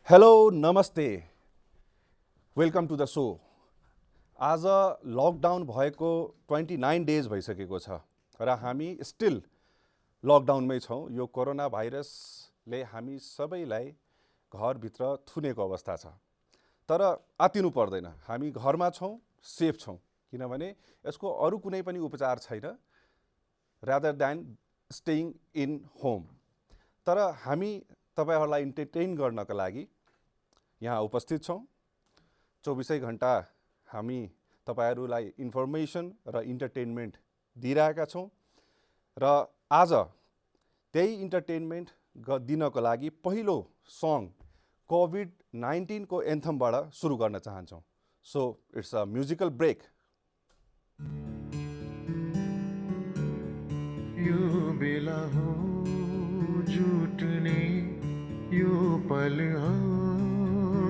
Hello नमस्ते welcome to the so. आज lockdown भएको 29 डेज भइसकेको छ र हामी स्टिल लकडाउनमै छौँ। यो कोरोना भाइरसले हामी सबैलाई घरभित्र थुनेको अवस्था छ, तर आत्तिनु पर्दैन। हामी घरमा छौँ, सेफ छौँ, किनभने यसको अरू कुनै पनि उपचार छैन rather than staying in home. तर हामी तपाईहरुलाई इन्टरटेन गर्नका लागि यहाँ उपस्थित छौँ। 24 घण्टा हामी तपाईहरुलाई इन्फर्मेसन र इन्टरटेनमेन्ट दिइरहेका छौँ र आज त्यही इन्टरटेनमेन्ट दिनको लागि पहिलो सङ कोभिड-19 को एन्थमबाट सुरु गर्न चाहन्छौँ। So it's a musical break. यो बेला हो जुट्ने, यो पल हो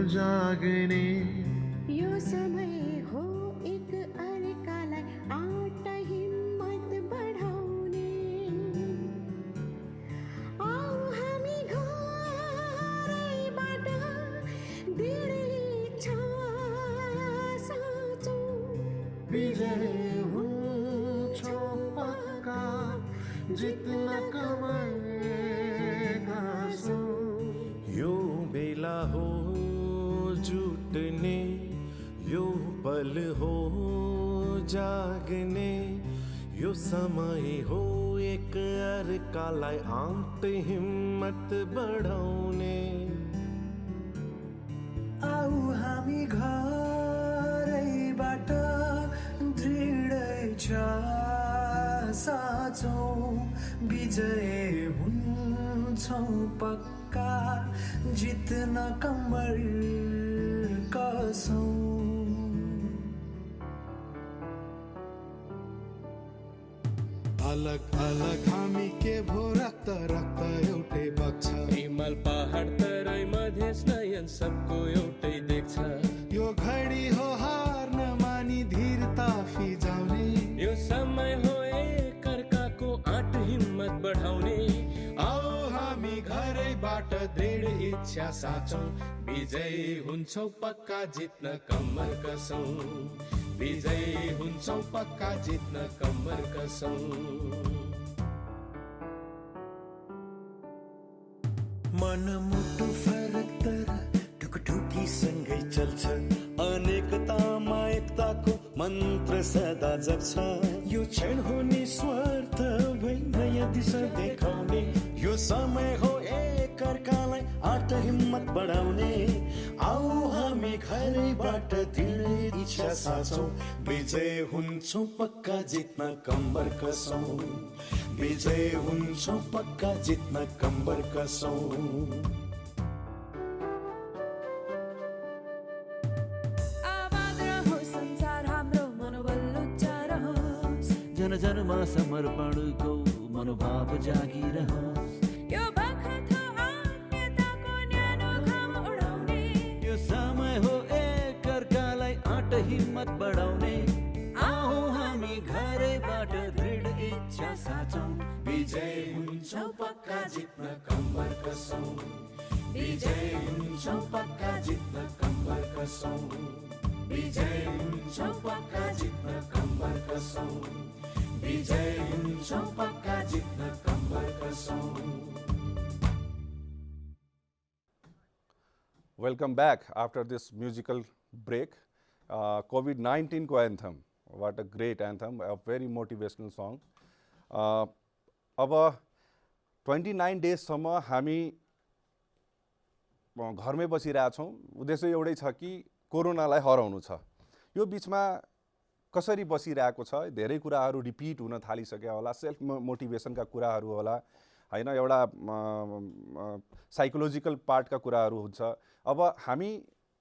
जागने, यो समय हो एक अर्कालाई आँट हिम्मत बढाउने। आऊ हामी घरैबाट दृढ इच्छा साँचौँ, विजय हुन्छौँ पक्का, जित्न कमाएका छौँ। यो बेला हो जुट्ने, यो पल हो जागने, यो समय हो एक अर्कालाई आँट हिम्मत बढाउने। आऊ हामी घरैबाट दृढ इच्छा साँचौँ, विजय हुन्छौँ पक्का, जित्न कम्मर कसौँ। अलग अलग हामी के भो रक्त रक्त एउटै बग्छ। हिमाल पहाड तराई मधेस नयन सबको एउटै देख्छ। यो घडी हो हार्न मानी धीरता फिजाउने, यो समय हो एकअर्काको आँट हिम्मत बढाउने। आओ हामी घरैबाट दृढ इच्छा साँचौँ, विजय हुन्छौँ पक्का जित्न कम्मर कसौँ। विजय हुन्छौँ पक्का जित्न कम्मर कसौँ। मनमुटु फरक तर ढुकढुकी सँगै चल्छ, अनेकतामा एकताको मन्त्र सदा जप्छ। यो क्षण हो निस्वार्थ भई नयाँ दिशा देखाउने, यो समय हो एकअर्कालाई आँट हिम्मत बढाउने। आऊ हामी घरैबाट दृढ इच्छा साँचौँ, विजय हुन्छौँ पक्का जित्न कम्मर कसौँ। विजय हुन्छौँ पक्का जित्न कम्मर कसौँ। आबाद रहोस् संसार हाम्रो मनोबल उच्च रहोस्, जन जनमा समर्पणको मनोभाव जागिरहोस्। यो बखत हो आत्मीयताको न्यानो घाम उडाउने। यो समय हो एकअर्कालाई आँट हिम्मत बढाउने। आऊ हामी घरैबाट दृढ इच्छा साँचौँ, विजय हुन्छौँ पक्का जित्न कम्मर कसौँ। विजय हुन्छौँ पक्का जित्न कम्मर कसौँ। विजय हुन्छौँ पक्का जित्न कम्मर कसौँ। विजय हुन्छौँ पक्का जित्न कम्मर कसौँ। Welcome back after this musical break. COVID-19 को anthem. What a great anthem, a very motivational song. अब 29 डेजसम्म हामी घरमै बसिरहेछौँ। उद्देश्य एउटै छ कि कोरोनालाई हराउनु छ। यो बिचमा कसरी बसिरहेको छ, धेरै कुराहरू रिपिट हुन थालिसक्यो होला, सेल्फ मोटिभेसनका कुराहरू होला हैन, एउटा साइकोलोजिकल पार्टका कुराहरू हुन्छ। अब हामी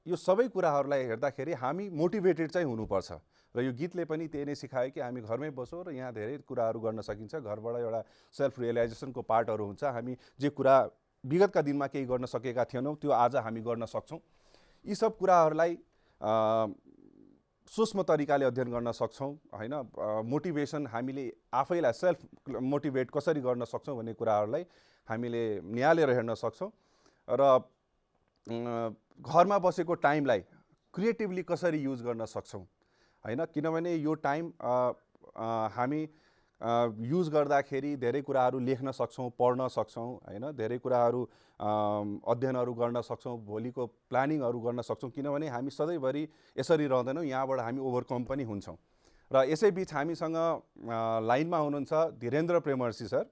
यो सबै कुराहरूलाई हेर्दाखेरि हामी मोटिभेटेड चाहिँ हुनुपर्छ र यो गीतले पनि त्यही नै सिकायो कि हामी घरमै बसौँ र यहाँ धेरै कुराहरू गर्न सकिन्छ। घरबाट एउटा सेल्फ रियलाइजेसनको पार्टहरू हुन्छ। हामी जे कुरा विगतका दिनमा केही गर्न सकेका थिएनौँ त्यो आज हामी गर्न सक्छौँ। यी सब कुराहरूलाई सूक्ष्म तरिकाले अध्ययन गर्न सक्छौँ हैन। मोटिभेसन हामीले आफैलाई सेल्फ मोटिभेट कसरी गर्न सक्छौँ भन्ने कुराहरूलाई हामीले निहालेर हेर्न सक्छौँ। र घरमा बसेको टाइमलाई क्रिएटिभली कसरी युज गर्न सक्छौँ होइन, किनभने यो टाइम हामी युज गर्दाखेरि धेरै कुराहरू लेख्न सक्छौँ, पढ्न सक्छौँ होइन, धेरै कुराहरू अध्ययनहरू गर्न सक्छौँ, भोलिको प्लानिङहरू गर्न सक्छौँ, किनभने हामी सधैँभरि यसरी रहँदैनौँ, यहाँबाट हामी ओभरकम पनि हुन्छौँ। र यसै बिच हामीसँग लाइनमा हुनुहुन्छ धीरेन्द्र प्रेमर्सी सर।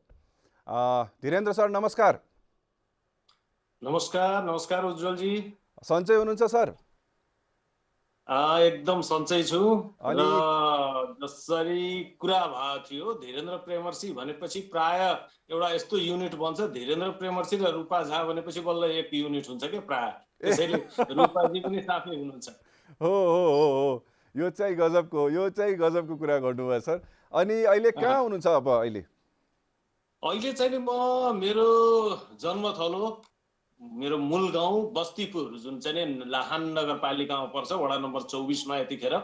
धीरेन्द्र सर नमस्कार। नमस्कार नमस्कार उज्जवलजी। सन्चै हुनुहुन्छ सर? एकदम सन्चै छु। र जसरी कुरा भएको थियो धीरेन्द्र प्रेमर्सी भनेपछि प्राय एउटा यस्तो युनिट बन्छ, धीरेन्द्र प्रेमर्सी र रूपा झा भनेपछि बल्ल एक युनिट हुन्छ क्या प्राय, त्यसैले रूपाजी पनि साथै हुनुहुन्छ। हो हो हो हो, यो चाहिँ गजबको कुरा गर्नुभयो सर। अनि अहिले कहाँ हुनुहुन्छ अब? अहिले चाहिँ म मेरो जन्मथलो, मेरो मूल गाउँ बस्तीपुर जुन चाहिँ नि लाहान नगरपालिकामा पर्छ, वडा नम्बर 24 मा यतिखेर।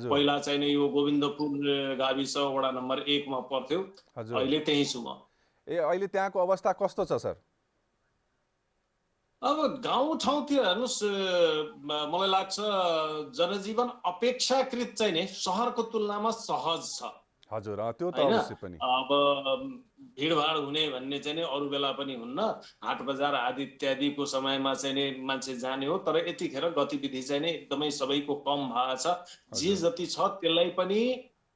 पहिला चाहिँ नि यो गोविन्दपुर गाविस वडा नम्बर 1 मा पर्थ्यो। अहिले त्यही छु म। अहिले त्यहाँको अवस्था कस्तो छ सर? अब गाउँ ठाउँतिर हेर्नुहोस्, मलाई लाग्छ जनजीवन अपेक्षाकृत चाहिँ नि सहरको तुलनामा सहज छ। हजुर, त्यो त अवश्य पनि। अब भिडभाड हुने भन्ने चाहिँ नि अरू बेला पनि हुन्न, हाट बजार आदि इत्यादिको समयमा चाहिँ नि मान्छे जाने हो, तर यतिखेर गतिविधि चाहिँ नि एकदमै सबैको कम भएको छ। जे जति छ त्यसलाई पनि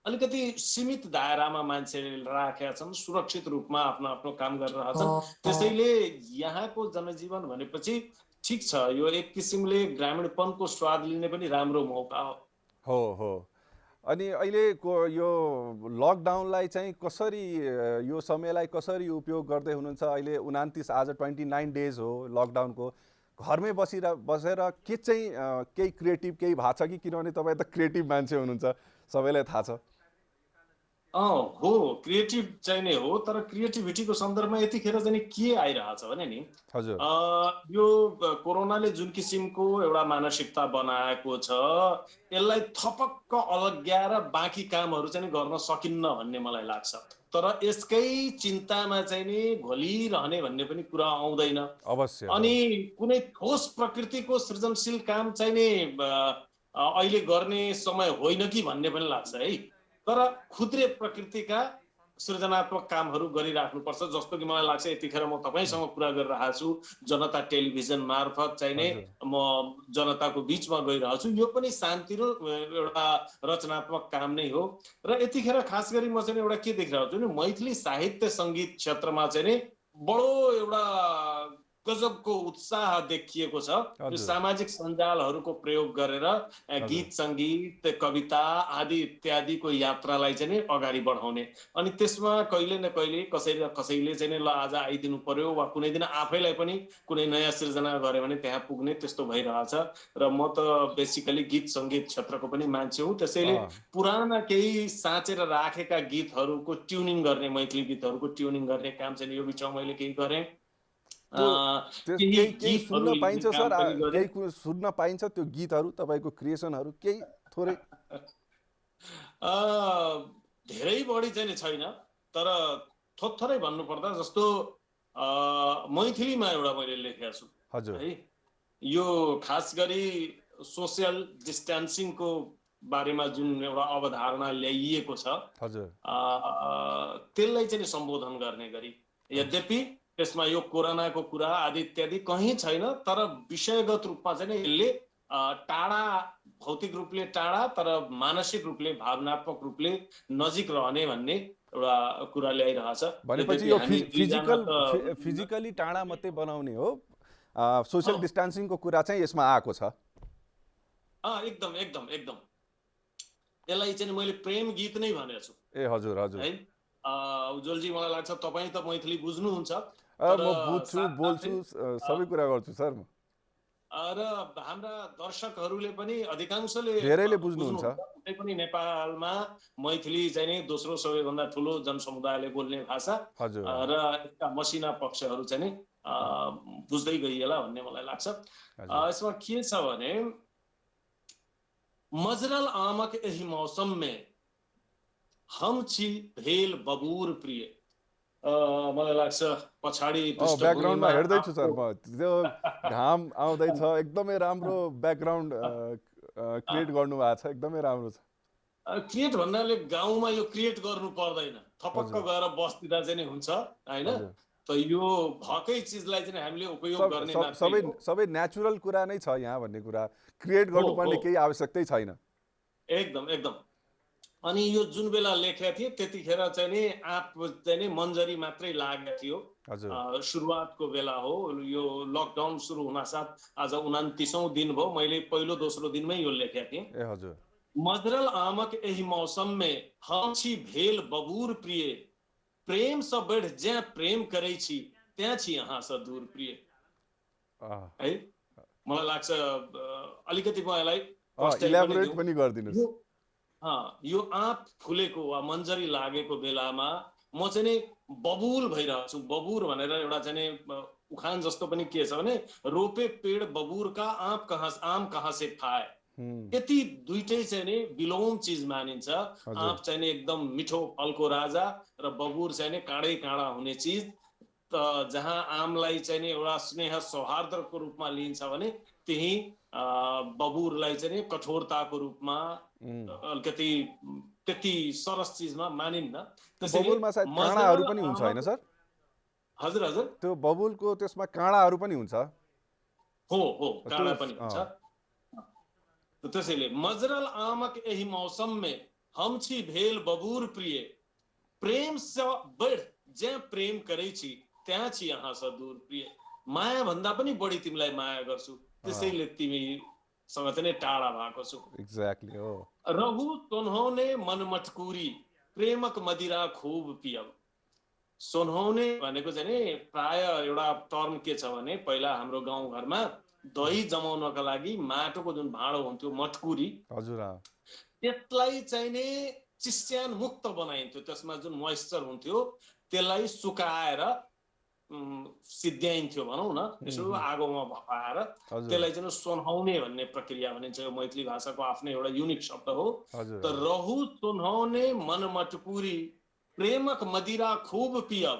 अलिकति सीमित दायरामा मान्छेले राखेका छन्, सुरक्षित रूपमा आफ्नो आफ्नो काम गरिरहेका छन्। त्यसैले यहाँको जनजीवन भनेपछि ठिक छ, यो एक किसिमले ग्रामीणपनको स्वाद लिने पनि राम्रो मौका हो। हो। अनि अहिलेको यो लकडाउनलाई चाहिँ कसरी, यो समयलाई कसरी उपयोग गर्दै हुनुहुन्छ? अहिले 29 आज 29 डेज हो लकडाउनको। घरमै बसेर के चाहिँ केही क्रिएटिभ केही भएको छ कि? किनभने तपाईँ त क्रिएटिभ मान्छे हुनुहुन्छ, सबैलाई थाहा छ। हो, क्रिएटिभ चाहिँ नै हो, तर क्रिएटिभिटीको सन्दर्भमा यतिखेर चाहिँ के आइरहेछ भने नि, यो कोरोनाले जुन किसिमको एउटा मानसिकता बनाएको छ, यसलाई थपक्क अलग्याएर बाँकी कामहरू चाहिँ गर्न सकिन्न भन्ने मलाई लाग्छ। तर यसकै चिन्तामा चाहिँ नि घोलिरहने भन्ने पनि कुरा आउँदैन अवश्य। अनि कुनै ठोस प्रकृतिको सृजनशील काम चाहिँ नि अहिले गर्ने समय होइन कि भन्ने पनि लाग्छ है। तर खुद्रे प्रकृतिका सृजनात्मक कामहरू गरिराख्नुपर्छ। जस्तो कि मलाई लाग्छ यतिखेर म तपाईसँग कुरा गरिरहेको छु, जनता टेलिभिजन मार्फत चाहिँ नै म जनताको बीचमा गइरहेको छु, यो पनि शान्ति र एउटा रचनात्मक काम नै हो। र यतिखेर खास गरी म चाहिँ एउटा के देखिरहेको छु नि, मैथिली साहित्य सङ्गीत क्षेत्रमा चाहिँ नि बडो एउटा गजबको उत्साह देखिएको छ। यो सामाजिक सञ्जालहरूको प्रयोग गरेर गीत सङ्गीत कविता आदि इत्यादिको यात्रालाई चाहिँ नि अगाडि बढाउने, अनि त्यसमा कहिले न कहिले कसैले चाहिँ नि ल आज आइदिनु पर्यो वा कुनै दिन आफैलाई पनि कुनै नयाँ सृजना गऱ्यो भने त्यहाँ पुग्ने, त्यस्तो भइरहेछ। र म त बेसिकली गीत सङ्गीत क्षेत्रको पनि मान्छे हुँ, त्यसैले पुराना केही साँचेर राखेका गीतहरूको ट्युनिङ गर्ने, मैथिली गीतहरूको ट्युनिङ गर्ने काम चाहिँ यो बिचमा मैले केही गरेँ। केही सुन्न पाइन्छ सर? केही सुन्न पाइन्छ त्यो गीतहरू, तपाईँको क्रिएसनहरू केही थोरै? धेरै बढी चाहिँ छैन, तर थोरै भन्नुपर्दा जस्तो मैथिलीमा एउटा मैले लेखेको छु है। यो खास गरी सोसियल डिस्टेन्सिङको बारेमा जुन एउटा अवधारणा ल्याइएको छ, त्यसलाई चाहिँ सम्बोधन गर्ने गरी, यद्यपि त्यसमा यो कोरोनाको कुरा आदि इत्यादि कहीँ छैन, तर विषयगत रूपमा चाहिँ यसले टाढा, भौतिक रूपले टाढा तर मानसिक रूपले भावनात्मक रूपले नजिक रहने भन्ने एउटा कुरा ल्याइरहेछ। भनेपछि यो फिजिकली टाढा मात्रै बनाउने हो, सोसियल डिस्टेन्सिङको कुरा चाहिँ यसमा आएको छ। एकदम एकदम एकदम यसलाई चाहिँ मैले प्रेम गीत नै भनेको छु। हजुर है उज्जवलजी, मलाई लाग्छ तपाईँ त मैथिली बुझ्नुहुन्छ। म बुझ्छु, बोल्छु, सबै कुरा गर्छु सर म। र हाम्रा दर्शकहरूले पनि अधिकांशले धेरैले बुझ्नुहुन्छ। कुनै पनि नेपालमा मैथिली चाहिँ नि दोस्रो सबैभन्दा ठुलो जनसमुदायले बोल्ने भाषा, र यसका मसिना पक्षहरू चाहिँ नि बुझ्दै गइएला भन्ने मलाई लाग्छ। यसमा के छ भने, मजरल आमक यही मौसम में हम छी भेल बबूर प्रिय, मलाई लाग्छ पछाडि ब्याकग्राउन्डमा पृष्ठभूमिमा हेर्दैछु सर आँपको- म त्यो घाम आउँदैछ एकदमै राम्रो ब्याकग्राउन्ड क्रिएट गर्नुभएको छ एकदमै राम्रो छ क्रिएट भन्नाले गाउँमा यो क्रिएट गर्नु पर्दैन, थपक्क हजुर। गएर बस्दिँदा चाहिँ नि हुन्छ होइन। हजुर। त यो भएकै चिजलाई चाहिँ हामीले उपयोग गर्ने सब- नाते सबै हो। सबै नेचुरल कुरा नै छ यहाँ भन्ने कुरा क्रिएट गर्नुपर्ने हो। केही आवश्यकतै छैन एकदम एकदम। अनि यो जुन बेला लेखेको थिएँ त्यतिखेर चाहिँ नि आँप चाहिँ नि मन्जरी मात्रै लागेको थियो। हजुर सुरुवातको बेला हो, यो लकडाउन सुरु हुनासाथ आज 29औं दिन भयो, मैले पहिलो दोस्रो दिनमै यो लेखेको थिएँ। ए हजुर मजरल आमक एही मौसम में हम छी भेल बबूर प्रिय, प्रेम स बढ़ ज्या प्रेम करै छी त्यहाँ छी यहाँ स दूर प्रिय। अँ, है मलाई लाग्छ अलिकति म यसलाई कष्टै पनि इलाबोरेट दिउँ। पनि गरिदिनुहोस् यो आँप फुलेको वा मन्जरी लागेको बेलामा म चाहिँ नि बबुल भइरहेको छु। बबुर भनेर एउटा चाहिँ नि उखान जस्तो पनि के छ भने रोपे पेड बबुर का आम कहाँ से खाए। यति दुइटै चाहिँ नि विलोम चिज मानिन्छ। आँप चाहिँ नि एकदम मिठो फलको राजा र बबुर चाहिँ नि काँडै काँडा हुने चिज। त जहाँ आमलाई चाहिँ नि एउटा स्नेह सौहार्दको रूपमा लिइन्छ भने त्यही बबुरलाई चाहिँ नि कठोरताको रूपमा अलिकति त्यति सरस चिजमा मानिन्न। बबुलमा सायद काँडाहरू पनि हुन्छ होइन सर? हजुर हजुर त्यो बबुलको त्यसमा काँडाहरू पनि हुन्छ। हो काँडा पनि हुन्छ। त्यसैले मजरल आमक यही मौसम में हम छी भेल बबूर प्रिय, प्रेम से बढ़ ज्या प्रेम करै छी त्यहाँ छी यहाँ स दूर प्रिय। माया भन्दा पनि बढी तिमीलाई माया गर्छु, त्यसैले तिमीसँग चाहिँ नि टाढा भएको छु। एक्ज्याक्टली हो। रहु सोन्हौने मन मटकुरी, प्रेमक मदिरा खूब पियब। सोन्हौने भनेको चाहिँ नि प्राय एउटा टर्म के छ भने पहिला हाम्रो गाउँघरमा दही जमाउनका लागि माटोको जुन भाँडो हुन्थ्यो मटकुरी, हजुर त्यसलाई चाहिँ नि चिस्यान मुक्त बनाइन्थ्यो। त्यसमा जुन मोइस्चर हुन्थ्यो त्यसलाई सुकाएर सिद्ध्याइन्थ्यो भनौँ न, यसो आगोमा भपाएर त्यसलाई चाहिँ सोन्हाउने भन्ने प्रक्रिया भनिन्छ। यो मैथिली भाषाको आफ्नै एउटा युनिक शब्द हो। त रहु सोन्हाउने मन मटकुरी, प्रेमक मदिरा खूब पियब,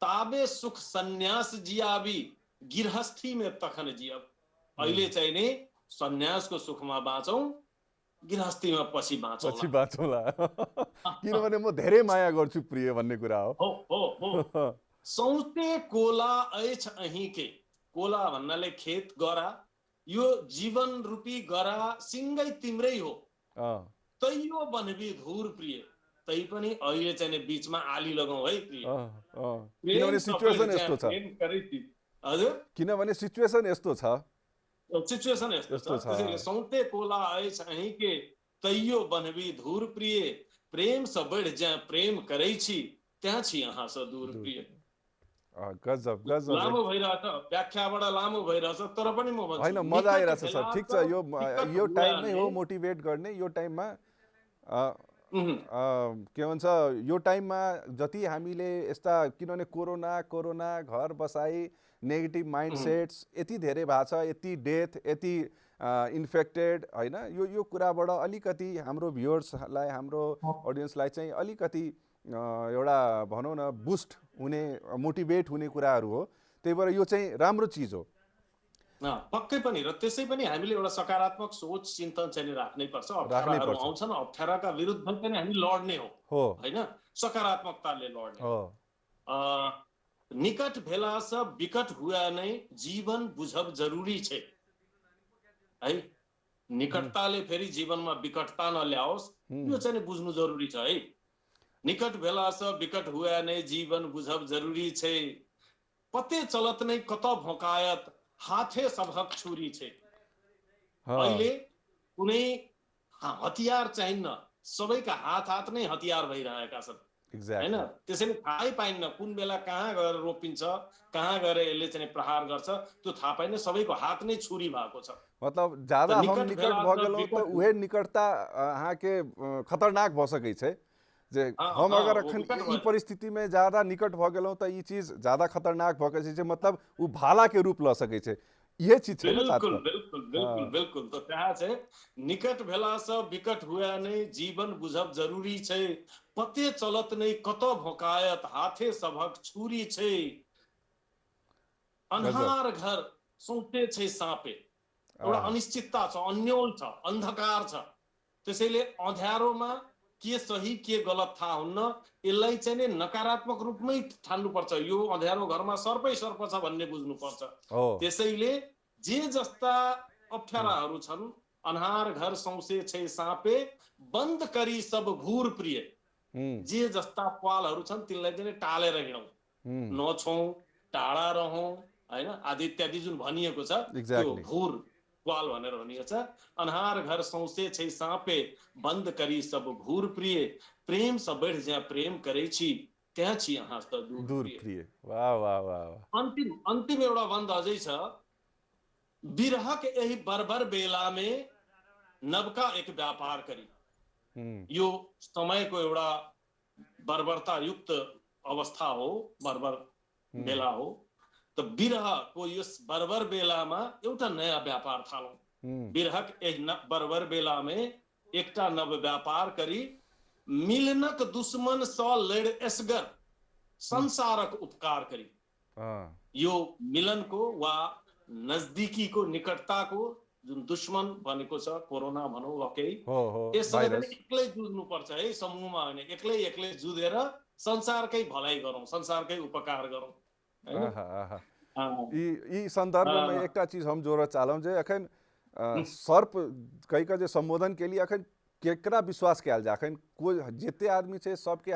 ताबे सुख सन्यास जियाबी, गिरहस्थी में तखन जियब। अहिले चाहिँ नि सन्यासको सुखमा बाँचौं, गिरहस्थीमा पछि बाँचौला। किनभने म धेरै माया गर्छु प्रिय भन्ने कुरा हो। सौते कोला ऐछ अहीं के, कोला भन्नाले खेत गरा, यो जीवन रूपी गरा सिंगै तिम्रै हो, तैयो बनबी धुर प्रिय। तै पनि अहिले चाहिँ बीचमा आली लगाऊ है प्रिय। किनभने सिचुएसन यस्तो छ। हजुर किनभने सिचुएसन यस्तो छ। सिचुएसन यस्तो छ। त्यसैले सौते कोला ऐछ अहीं के, तैयो बनबी धुर प्रिय, प्रेम स बढ़ ज्या प्रेम करै छी त्यहाँ छी यहाँ स दूर प्रिय। गजब गजब। लामो भइरहेछ, व्याख्याबाट लामो भइरहेछ, तर पनि म भन्छु हैन मजा आइरहेछ सर। ठिक छ, यो टाइम नै हो मोटिभेट गर्ने। यो टाइममा के भन्छ, यो टाइममा जति हामीले यस्ता, किनभने कोरोना घर बसाई नेगेटिभ माइन्डसेट्स यति धेरै भएको छ, यति डेथ, यति इन्फेक्टेड होइन, यो कुराबाट अलिकति हाम्रो भ्युअर्सलाई, हाम्रो अडियन्सलाई चाहिँ अलिकति एउटा भनौँ न बुस्ट हुने, मोटिभेट हुने कुराहरू हो। त्यही भएर यो चाहिँ राम्रो चिज हो। पक्कै पनि। र त्यसै पनि हामीले एउटा सकारात्मक सोच चिन्तन चाहिँ राख्नै पर्छ। अप्ठ्याराहरू आउँछन्, अप्ठ्याराका विरुद्ध पनि हामी लड्ने हो होइन, सकारात्मकताले लड्ने हो। निकट भेला स विकट हुआ नै जीवन बुझब जरुरी छै है। निकटताले फेरि जीवनमा विकटता नल्याओस्, यो चाहिँ बुझ्नु जरुरी छ है। निकट भेला स विकट हुआ नै जीवन बुझब जरुरी छै, पते चलत नै कत भोकायत, हाथे सबहक छुरी छै। अहिले कुनै हतियार चाहिन्न, सबैका हात नै हतियार भइरहेका छन् हैन। त्यसैले थाहै पाइन्न कुन बेला कहाँ गएर रोपिन्छ, कहाँ गएर यसले चाहिँ प्रहार गर्छ, त्यो थाहा पाइन्न। सबैको हात नै छुरी भएको छ। मतलब ज्यादा हम निकट भ गेलौं त उहे निकटता अहाँ के खतरनाक भ सकै छै। जे हम अगर अखन ई परिस्थिति में ज्यादा निकट भ गेलौं त ई चीज ज्यादा खतरनाक भ सकै छै। मतलब उ भाला के रूप ल सकै छै। यही चीज छैन बिल्कुल तात्पर्य। बिल्कुल बिल्कुल बिल्कुल तो त्यहाँ छै निकट भेलासँ विकट हुए नै जीवन बुझब जरूरी छै पते चलत नै कत भोकायत हाथे सभक छुरी छै गजब। अन्हार घर सौंपे छै साँपे एउटा आहा। अनिश्चितता छ अन्यल छ अन्धकार छ त्यसैले अँध्यारोमा के सही के गलत थाहा हुन्न यसलाई चाहिँ नि नकारात्मक रूपमै ठान्नुपर्छ यो अँध्यारो घरमा सर्पै सर्प छ भन्ने बुझ्नुपर्छ हो। त्यसैले जे जस्ता अप्ठ्याराहरू छन् अन्हार घर सौंसे छै साँपे बन्द करी सब घूर प्रिय जे जस्ता पालहरू छन् तिनलाई चाहिँ टालेर हिँडौँ नछौँ टाढा रहौँ हैन आदि इत्यादि जुन भनिएको छ त्यो Exactly. घूर पाल भनेर भनिएको छ अन्हार घर सौंसे छै साँपे बन्द करी सब घूर प्रिय प्रेम सँ बढ़ि ज्या प्रेम करै छी त्यहाँ छी अहाँ सँ दूर दूर प्रिय प्रिय। वाह वाह वाह वाह। अन्तिम एउटा बन्द अझै छ बिरहक यही बर्बर बेला में नवका एक व्यापार करी यो समयको एउटा बर्बरता युक्त अवस्था हो बर्बर बेला हो त बिरहको यस बर्बर बेलामा एउटा नयाँ व्यापार थालौँ बिरहक यही बर्बर बेला में एकटा नव व्यापार करी मिलनक दुश्मन सँ लड़ एसगर संसारक उपकार करी यो मिलनको वा नजदीकीको निकटताको जुन दुश्मन भनेको छ कोरोना भनौँ वा केही यससँग चाहिँ एक्लै जुझ्नुपर्छ है समूहमा होइन एक्लै एक्लै जुझेर संसारकै भलाइ गरौँ संसारकै उपकार गरौँ ई संदर्भ में एकटा चीज हम जोड़ चाहलहुँ जे अखन सर्प कई का जे संबोधन के लिए अखन केकरा विश्वास कयल जाय अखन कोई जते आदमी छै सबके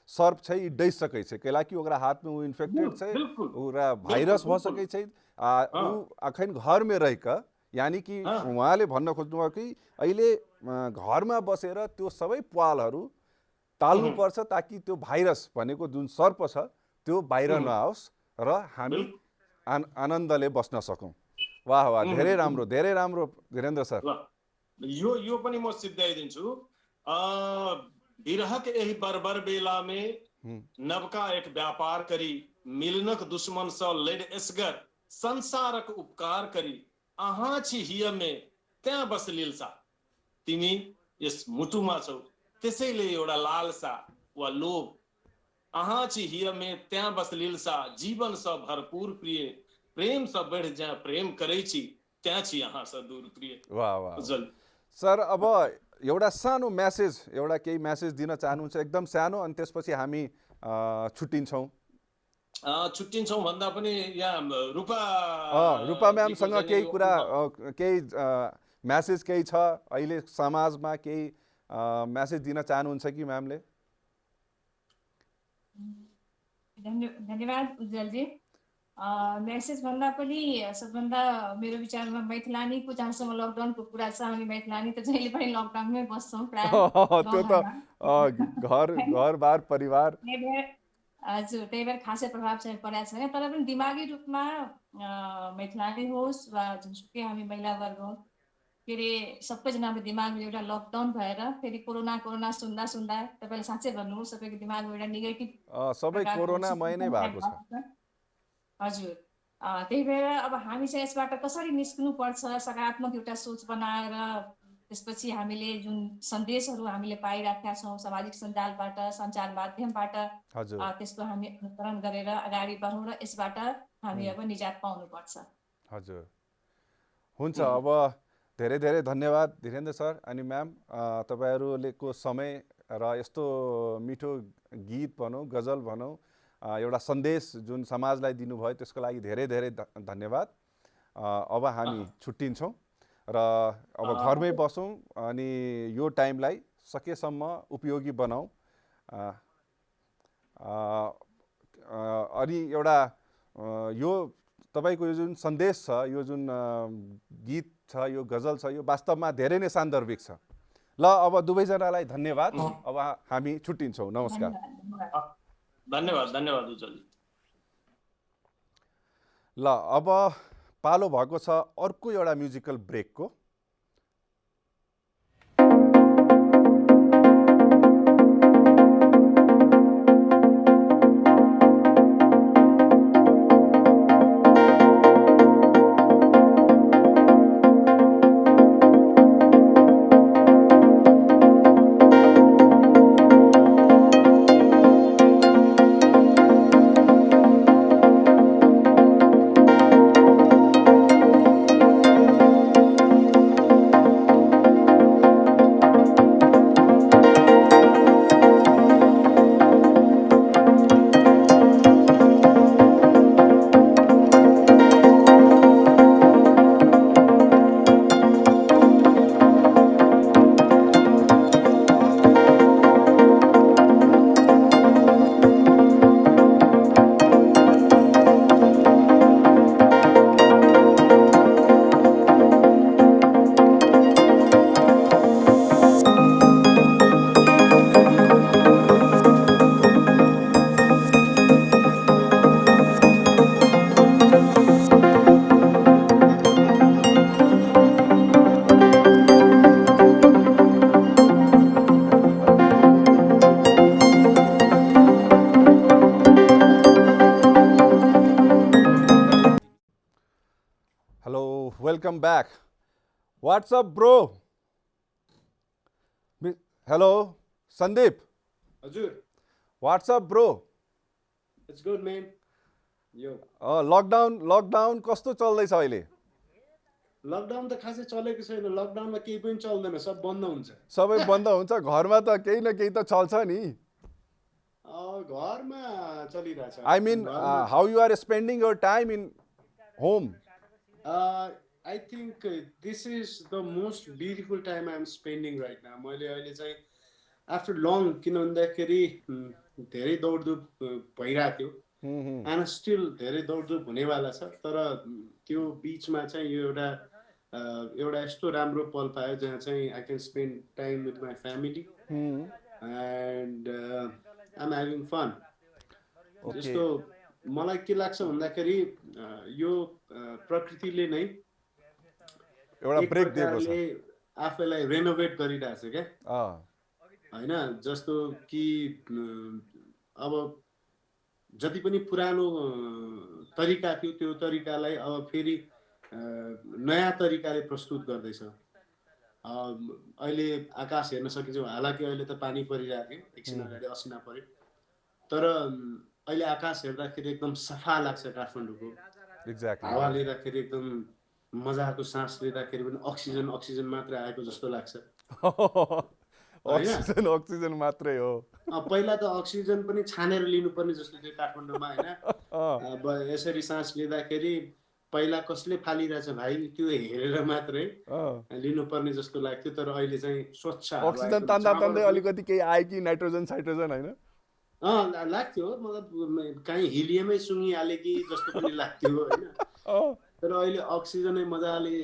सर्प छै ई डसि सकै छै कैलाकि ओकरा हाथ में वो इन्फेक्टेड छै ओकरा भाइरस भ सकै छै ऊ अखन घर में रहि क यानी कि उहाँले भन्न खोज्नुभयो कि अहिले घरमा बसेर त्यो सबै प्वालहरू टाल्नुपर्छ ताकि त्यो भाइरस भनेको जुन सर्प छ त्यो बाहिर नआओस् र हामी आनन्दले बस्न सकौँ। वाह वाह, धेरै राम्रो धीरेन्द्र सर। यो पनि म सिद्धाइदिन्छु बिरहक यही बर्बर बेला में नवका एक व्यापार करी मिलनक दुश्मन सँ लड़ एसगर संसारक उपकार करी अहाँ छी हिय में त्यहाँ बस लीलसा तिमी यस मुटुमा छौ त्यसैले एउटा लालसा वा लोभ अहाँ छी हिय में त्यहाँ बस लीलसा जीवन सँ भरपूर प्रिय प्रेम सँ बढ़ि ज्या प्रेम करै छी त्यहाँ छी अहाँ सँ दूर प्रिय। वाह वाह सर, अब एउटा सानो मेसेज एउटा केही मेसेज दिन चाहनुहुन्छ एकदम सानो अनि त्यसपछि हामी छुट्टिन्छौँ। छुट्टिन्छौँ भन्दा पनि यहाँ रूपा म्यामसँग केही कुरा केही मेसेज केही छ अहिले समाजमा केही मेसेज दिन चाहनुहुन्छ कि म्यामले? धन्यवाद उज्जवलजी। मेसेज भन्दा पनि सबभन्दा मेरो विचारमा मैथिलानीको जहाँसम्म लकडाउनको कुरा छ हामी मैथिलानी त जहिले पनि लकडाउनमै बस्छौँ प्राय त्यो त घर बार परिवार हजुर त्यही भएर खासै प्रभाव चाहिँ परेको छैन तर पनि दिमागी रूपमा मैथिलानी होस् वा जुनसुकै हामी महिलावर्ग हौँ के अरे सबैजनाको दिमागमा एउटा लकडाउन भएर फेरि कोरोना सुन्दा तपाईँले साँच्चै भन्नुभयो सबैको दिमागमा एउटा नेगेटिभ सबै कोरोनामय नै भएको छ। हजुर त्यही भएर अब हामी चाहिँ यसबाट कसरी निस्कनु पर्छ सकारात्मक एउटा सोच बनाएर त्यसपछि हामीले जुन सन्देशहरू हामीले पाइराखेका छौँ सामाजिक सञ्जालबाट सञ्चार माध्यमबाट त्यसको हामी अनुसरण गरेर अगाडि बढौँ र यसबाट हामी अब निजात पाउनुपर्छ। हजुर हुन्छ, अब धेरै धेरै धन्यवाद धीरेन्द्र सर अनि म्याम, तपाईँहरूको समय र यस्तो मिठो गीत भनौँ गजल भनौँ एउटा सन्देश जुन समाजलाई दिनुभयो त्यसको लागि धेरै धेरै धन्यवाद। अब हामी छुट्टिन्छौँ र अब घरमै बसौँ अनि यो टाइमलाई सकेसम्म उपयोगी बनाऊ। अनि एउटा यो तपाईँको यो जुन सन्देश छ यो जुन गीत छ यो गजल छ यो वास्तवमा धेरै नै सान्दर्भिक छ। ल अब दुवैजनालाई धन्यवाद, अब हामी छुट्टिन्छौँ, नमस्कार। धन्यवाद उज्जवल। ल अब पालो भएको छ अर्को एउटा म्युजिकल ब्रेकको। Welcome back what's up bro hello Sandeep हजुर what's up bro it's good man यो लकडाउन कस्तो चल्दैछ अहिले लकडाउन त खासै चलेको छैन लकडाउनमा केही पनि चल्दैन सब बन्द हुन्छ सबै बन्द हुन्छ घरमा त केही न केही त चल्छ नि घरमा चलिरहेछ I mean how you are spending your time in home I think this is the most beautiful time I am spending right now मैले अहिले चाहिँ आफ्टर लङ किन भन्दाखेरि धेरै दौडधुप भइरहेको थियो एन्ड स्टिल धेरै दौडधुप हुनेवाला छ तर त्यो बिचमा चाहिँ यो एउटा यस्तो राम्रो पल पायो जहाँ चाहिँ I can spend time with my family and I am having fun जस्तो मलाई के लाग्छ भन्दाखेरि यो प्रकृतिले नै एउटा ब्रेक दिएको छ आफैलाई रेनोभेट गरिरहेछ क्या होइन जस्तो कि अब जति पनि पुरानो तरिका थियो त्यो तरिकालाई अब फेरि नयाँ तरिकाले प्रस्तुत गर्दैछ अहिले आकाश हेर्न सकिन्छ हालाकि अहिले त पानी परिरहेको थियो एकछिन अगाडि असिना पर्यो तर अहिले आकाश हेर्दाखेरि एकदम सफा लाग्छ काठमाडौँको एक्ज्याक्टली हावा लिँदाखेरि एकदम मजाको सास लिँदाखेरि पनि अक्सिजन मात्रै आएको जस्तो लाग्छ अक्सिजन मात्रै हो पहिला त अक्सिजन पनि छानेर लिनुपर्ने जस्तो थियो काठमाडौँमा होइन अब यसरी सास लिँदाखेरि पहिला कसले फालिरहेछ भाइ त्यो हेरेर मात्रै लिनुपर्ने जस्तो लाग्थ्यो तर अहिले चाहिँ स्वच्छ अक्सिजन तान्दै अलिकति केही आयो कि नाइट्रोजन साइट्रोजन होइन लाग्थ्यो मतलब काहीँ हिलियमै सुँगिहाले कि जस्तो पनि लाग्थ्यो होइन तर अहिले अक्सिजनै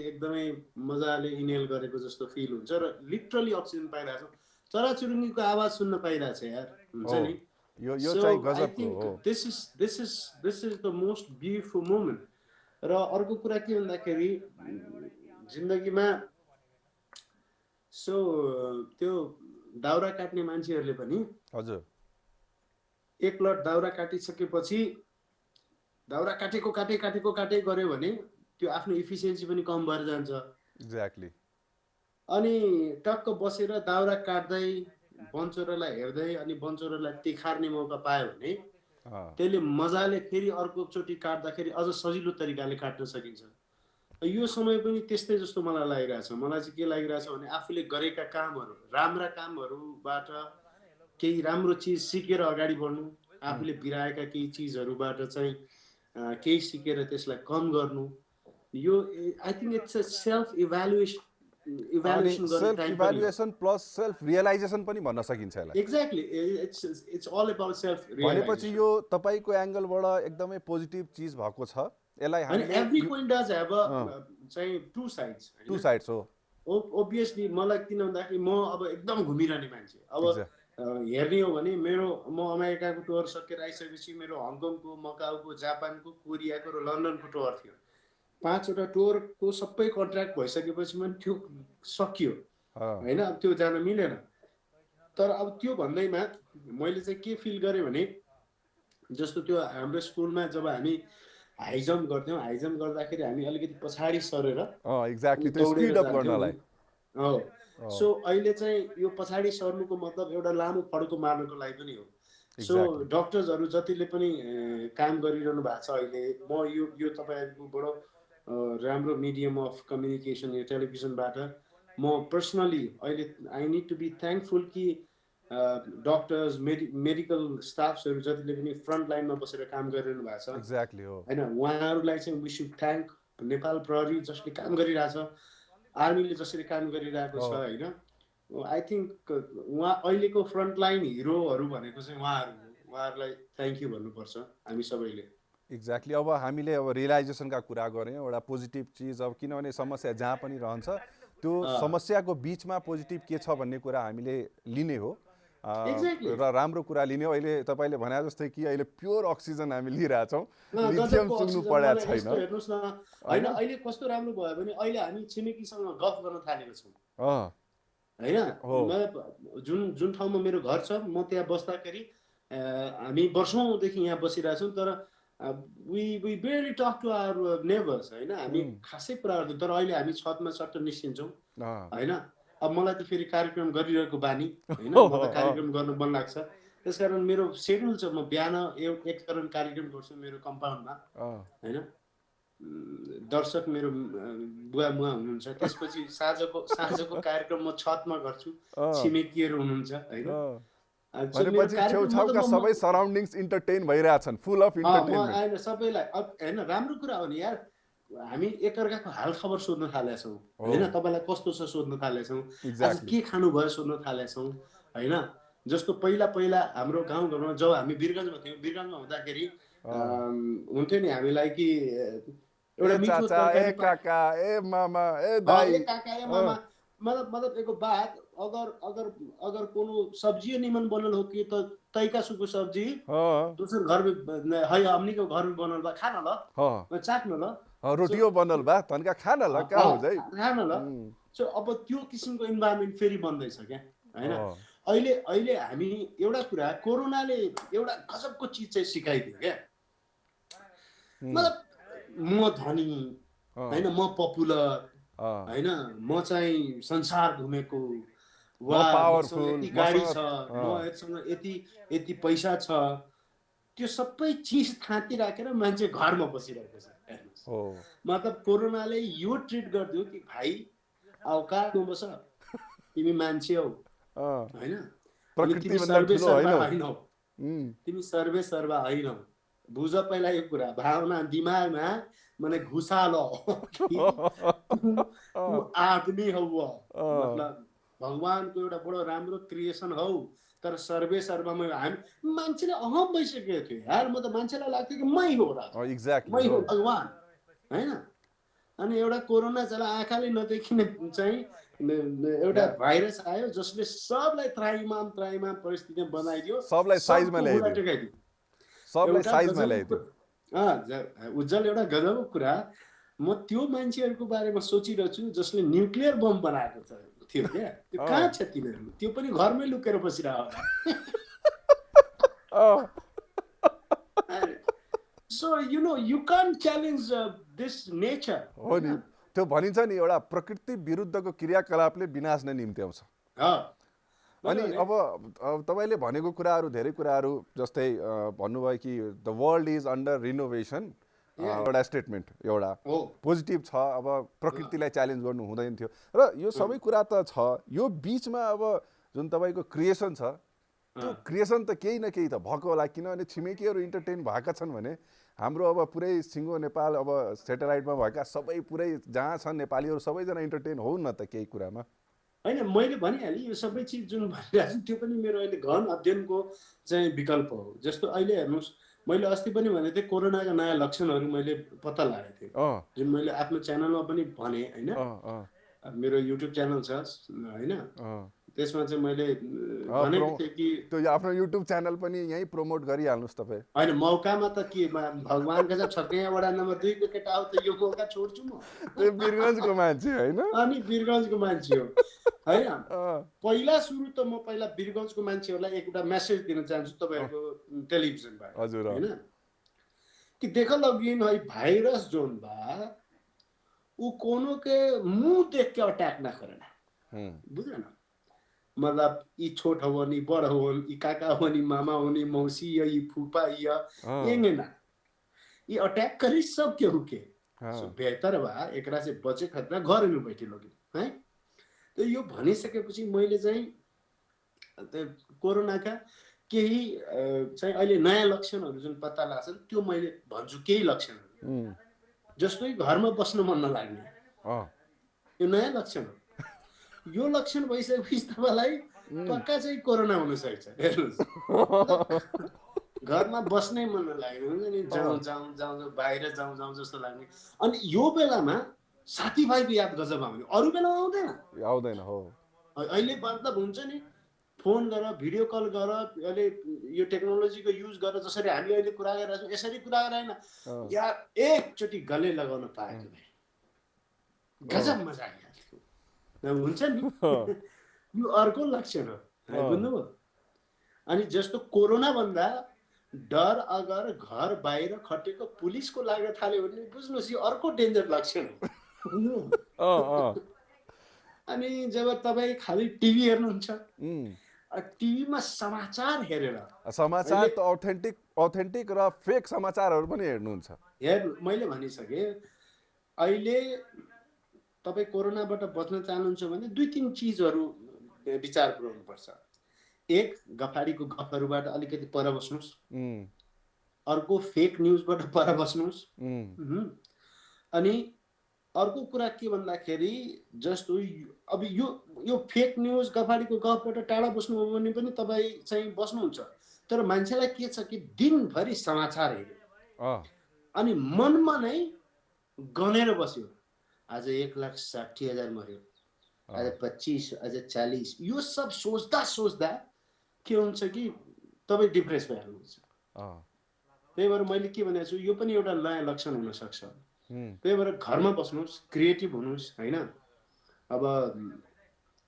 एकदमै मजाले इनहेल गरेको जस्तो फिल हुन्छ र लिटरली अक्सिजन पाइरहेको छ चराचुरुङ्गीको आवाज सुन्न पाइरहेछ यार हुन्छ नि यो चाहिँ गजबको हो this is the most beautiful moment र अर्को कुरा के भन्दाखेरि जिन्दगीमा सो त्यो दाउरा काट्ने मान्छेहरूले पनि हजुर एक लट दाउरा काटिसकेपछि दाउरा काटेको गर्यो भने त्यो आफ्नो इफिसियन्सी पनि कम भएर जान्छ एक्ज्याक्टली अनि टक्क बसेर दाउरा काट्दै बन्चरोलाई हेर्दै अनि बन्चरोलाई तिखार्ने मौका पायो भने त्यसले मजाले फेरि अर्कोचोटि काट्दाखेरि अझ सजिलो तरिकाले काट्न सकिन्छ यो समय पनि त्यस्तै जस्तो मलाई लागिरहेछ मलाई चाहिँ के लागिरहेछ भने आफूले गरेका कामहरू राम्रा कामहरूबाट केही राम्रो चिज सिकेर अगाडि बढ्नु आफूले बिराएका केही चिजहरूबाट चाहिँ केही सिकेर त्यसलाई कम गर्नु यो I think it's a self evaluation plus self realisation पनि भन्न सकिन्छ यसलाई exactly it's all about self भनेपछि यो तपाईको एंगलबाट एकदमै पोजिटिभ चीज भएको छ यसलाई हामीले एभ्री कोइन डज हैव चाहिँ टु साइड्स हो ओब्भियसली मलाई किन भन्दाखेरि म अब एकदम घुमिरहने मान्छे अब हेर्ने हो भने म अमेरिकाको टुर सकेर आइसकेपछि मेरो हङकङको मकाउको जापानको कोरियाको र लन्डनको टुर थियो 5वटा टुरको सबै कन्ट्र्याक्ट भइसकेपछि पनि त्यो सकियो होइन अब त्यो जान मिलेन तर अब त्यो भन्दैमा मैले चाहिँ के फिल गरेँ भने जस्तो त्यो हाम्रो स्कुलमा जब हामी हाई जम्प गर्थ्यौँ हाई जम्प गर्दाखेरि हामी अलिकति पछाडि सरेर एक्ज्याक्टली त्यो स्पिड अप गर्नलाई हो सो अहिले चाहिँ यो पछाडि सर्नुको मतलब एउटा लामो फड्को मार्नको लागि पनि हो सो डक्टर्सहरू जतिले पनि काम गरिरहनु भएको छ अहिले म यो तपाईँहरूकोबाट राम्रो मिडियम अफ कम्युनिकेसन यो टेलिभिजनबाट म पर्सनली अहिले I need to be thankful कि डक्टर्स मेडिकल स्टाफ्सहरू जतिले पनि फ्रन्ट लाइनमा बसेर काम गरिरहनु भएको छ एक्ज्याक्टली हो होइन उहाँहरूलाई चाहिँ वी सुड थ्याङ्क नेपाल प्रहरी जसले काम गरिरहेछ आर्मीले जसरी काम गरिरहेको छ होइन आई थिङ्क उहाँ अहिलेको फ्रन्ट लाइन हिरोहरू भनेको चाहिँ उहाँहरूलाई थ्याङ्क यू भन्नुपर्छ हामी सबैले एक्ज्याक्टली अब हामीले अब रियलाइजेसनका कुरा गऱ्यौँ एउटा पोजिटिभ चिज अब किनभने समस्या जहाँ पनि रहन्छ त्यो समस्याको बिचमा पोजिटिभ के छ भन्ने कुरा हामीले लिने हो र राम्रो कुरा लिने हो अहिले तपाईँले भने जस्तै कि अहिले प्योर अक्सिजन हामी लिइरहेछौँ लिथियम सुन्नु परेको छैन हेर्नुहोस् न होइन अहिले कस्तो राम्रो भयो भने अहिले हामी छिमेकीसँग गफ गर्न थालेको छौँ होइन जुन ठाउँमा मेरो घर छ म त्यहाँ बस्दाखेरि हामी वर्षौँदेखि यहाँ बसिरहेछौँ तर we barely talk to our neighbours होइन हामी खासै कुरा गर्दैन तर अहिले हामी छतमा सट्ट निस्किन्छौँ होइन अब मलाई त फेरि कार्यक्रम गरिरहेको बानी होइन मलाई कार्यक्रम गर्न मन लाग्छ त्यसकारण मेरो सेड्युल छ म बिहान एक चरण कार्यक्रम गर्छु मेरो कम्पाउन्डमा होइन दर्शक मेरो बुवा मुवा हुनुहुन्छ त्यसपछि साँझको कार्यक्रम म छतमा गर्छु छिमेकीहरू हुनुहुन्छ होइन भनेपछि छेउछाउका सबै सराउन्डिङ्स इन्टरटेन भइरहेछन् फुल अफ इन्टरटेनमेन्ट होइन सबैलाई होइन राम्रो कुरा हो नि यार हामी एकअर्काको हाल खबर सोध्न थालेका छौँ होइन तपाईँलाई कस्तो छ सोध्न थालेका छौँ आज के खानुभयो सोध्न थालेका छौँ होइन जस्तो पहिला हाम्रो गाउँघरमा जब हामी वीरगञ्जमा थियौँ वीरगञ्जमा हुँदाखेरि हुन्थ्यो नि हामीलाई कि एउटा मिठो काका ए मामा ए दाइ काका ए मामा मतलब एगो बात अगर कोनो सब्जी निमन बनल हो कि तो तैका सुको सब्जी दूसर घर में है हमनी के घर में बनल बा खा न ल चाख न ल रोटियो बनल बा तनका खा न ल का हो जाई खा न ल सो अब त्यो किसिमको इन्भाइरोमेन्ट फेरि बन्दैछ क्या हैन अहिले हामी एउटा कुरा कोरोनाले एउटा गजबको चीज चाहिँ सिकाइदियो क्या मतलब म धनी हैन म पपुलर हैन म चाहिँ संसार घुमेको पावरफुल गाडी छ मसँग यति पैसा छ त्यो सबै चीज थाती राखेर मान्छे घरमा बसिरहेको छ हेर्नुस् मतलब कोरोनाले यो ट्रिट गर्दियो कि भाइ औकातमा बस तिमी मान्छे हौ हैन प्रकृति भन्दा ठुलो हैन तिमी सर्वे सर्वा हैनौ बुझ पहिला यो कुरा भावना दिमागमा माने घुसालो आदमी हौ मतलब भगवानको एउटा बडो राम्रो क्रिएसन हौ तर सर्वे सर्वमा हामी मान्छेले अहम भइसकेको थियो यार म त मान्छेलाई लाग्थ्यो कि मै हो र एक्ज्याक्टली मै हो भगवान हैन अनि एउटा कोरोना चला आँखाले नदेखिने चाहिँ एउटा भाइरस आयो जसले सबलाई त्राइमाम परिस्थितिमा बनाइदियो सबलाई साइजमा ल्याइदियो सबलाई साइजमा ल्याइदियो उज्जवल एउटा गजबको कुरा म त्यो मान्छेहरूको बारेमा सोचिरहेको छु जसले न्युक्लियर बम बनाएको थियो क्या त्यो कहाँ छ तिनीहरू त्यो पनि घरमै लुकेर बसिरहेको so you know you can't challenge this nature हो नि त्यो भनिन्छ नि एउटा प्रकृति विरुद्धको क्रियाकलापले विनाश नै निम्त्याउँछ अनि अब तपाईले भनेको कुराहरू धेरै कुराहरू जस्तै भन्नुभयो कि the world is under renovation एउटा स्टेटमेन्ट एउटा पोजिटिभ छ अब प्रकृतिलाई च्यालेन्ज गर्नु हुँदैन थियो र यो सबै कुरा त छ यो बीचमा अब जुन तपाईको क्रिएसन छ त्यो क्रिएसन त केही न केही त भएको होला किनभने छिमेकीहरू इन्टरटेन भएका छन् भने हाम्रो अब पुरै सिङ्गो नेपाल अब सेटेलाइटमा भएका सबै पुरै जहाँ छन् नेपालीहरू सबैजना इन्टरटेन हौ न त केही कुरामा होइन मैले भनिहालेँ यो सबै चिज जुन भनिरहेको छु त्यो पनि मेरो अहिले गहन अध्ययनको चाहिँ विकल्प हो जस्तो अहिले हेर्नुहोस् मैले अस्ति पनि भनेको थिएँ कोरोनाका नयाँ लक्षणहरू मैले पत्ता लगाएको थिएँ जुन मैले आफ्नो च्यानलमा पनि भने होइन मेरो युट्युब च्यानल छ होइन त्यसमा चाहिँ मैले भनेको थिएँ कि त्यो आफ्नो युट्युब च्यानल पनि यही प्रमोट गरिहाल्नुहोस् तपाईँ होइन मौकामा त के भगवानको चाहिँ छक्कै वडा नम्बर 2 को केटा हो त यो मौका छोड्छु म त्यो वीरगञ्जको मान्छे होइन अनि वीरगञ्जको मान्छे हो होइन पहिला सुरु त म पहिला वीरगञ्जको मान्छेहरूलाई एउटा मेसेज दिन चाहन्छु तपाईँहरूको टेलिभिजनबाट हजुर होइन कि देख लगिन है भाइरस जोन बा उ कोनो के मुंह देख के अटैक ना करना बुझे ना मतलब ई छोट हो नि बड़ हो ई काका हो नि मामा हो नि मौसी या ई फूफा या येंगे ना ई अटैक करी सब के हुके सो बेहतर बा एकरा से बचे खतरा घर में बैठे लोग है तो यो भनिसकेपछि मैले चाहिँ कोरोनाका केही चाहिँ अहिले नयाँ लक्षणहरू जुन पत्ता लाग्छन् त्यो मैले भन्छु केही लक्षणहरू जस्तै घरमा बस्न मन नलाग्ने यो नयाँ लक्षण हो यो लक्षण भइसकेपछि तपाईँलाई पक्का चाहिँ कोरोना हुन सक्छ हेर्नुहोस् घरमा बस्नै मन नलाग्ने हुन्छ नि जाउँ बाहिर जाउँ जस्तो लाग्ने अनि यो बेलामा साथीभाइको याद गजब आउने अरू बेलामा आउँदैन हो अहिले मतलब हुन्छ नि फोन गर भिडियो कल गर अहिले यो टेक्नोलोजीको युज गरेर जसरी हामी अहिले कुरा गरिरहेका छौँ यसरी कुरा गरेन यार एकचोटि गले लगाउन पाएको भए गजब मजा आइहाल्थ्यो हुन्छ नि यो अर्को लक्षण हो बुझ्नुभयो अनि जस्तो कोरोना भन्दा डर अगर घर बाहिर खटेको पुलिसको लाग्न थाल्यो भने बुझ्नुहोस् यो अर्को डेन्जर लक्षण हो। अनि जब तपाईँ खालि टिभी हेर्नुहुन्छ, टिभीमा समाचार हेरेर समाचार त अथेन्टिक र फेक समाचारहरू पनि हेर्नुहुन्छ। मैले भनिसकेँ, अहिले तपाईँ कोरोनाबाट बच्न चाहनुहुन्छ भने 2-3 चिजहरू विचार पुर्याउनुपर्छ। एक, गफाडीको गफहरूबाट अलिकति पर बस्नुहोस्। अर्को, फेक न्युजबाट पर बस्नुहोस्। अनि अर्को कुरा के भन्दाखेरि जस्तो अब यो फेक न्युज गफाडीको गफबाट टाढा बस्नु हो भने पनि तपाईँ चाहिँ बस्नुहुन्छ। तर मान्छेलाई के छ कि दिनभरि समाचार हेर्यो अनि मनमा नै गनेर बस्यो, आज 1,60,000 मर्यो, आज 25, आज 40, यो सब सोच्दा सोच्दा के हुन्छ कि तपाईँ डिप्रेस भइहाल्नुहुन्छ। त्यही भएर मैले के भनेको छु, यो पनि एउटा नयाँ लक्षण हुनसक्छ। त्यही भएर घरमा बस्नुहोस्, क्रिएटिभ हुनुहोस् होइन। अब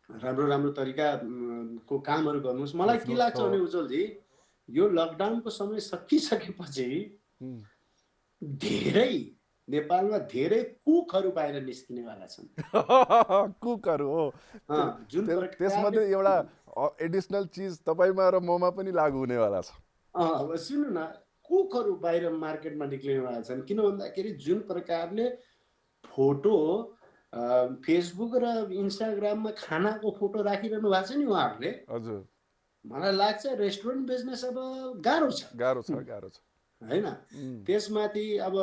राम्रो राम्रो तरिकाको कामहरू गर्नुहोस्। मलाई के लाग्छ भने उज्जवलजी, यो लकडाउनको समय सकिसकेपछि धेरै नेपालमा धेरै कुकहरू बाहिर निस्किनेवाला छन्। कुकहरू हो, जुन त्यसमध्ये एउटा एडिसनल चिज तपाईँमा र ममा पनि लागू हुनेवाला छ। अब सुन्नु न, कुकहरू बाहिर मार्केटमा निक्लिनेवाला छन्। किन भन्दाखेरि जुन प्रकारले फोटो फेसबुक र इन्स्टाग्राममा खानाको फोटो राखिरहनु भएको छ नि उहाँहरूले, हजुर, मलाई लाग्छ रेस्टुरेन्ट बिजनेस अब गाह्रो छ होइन। त्यसमाथि अब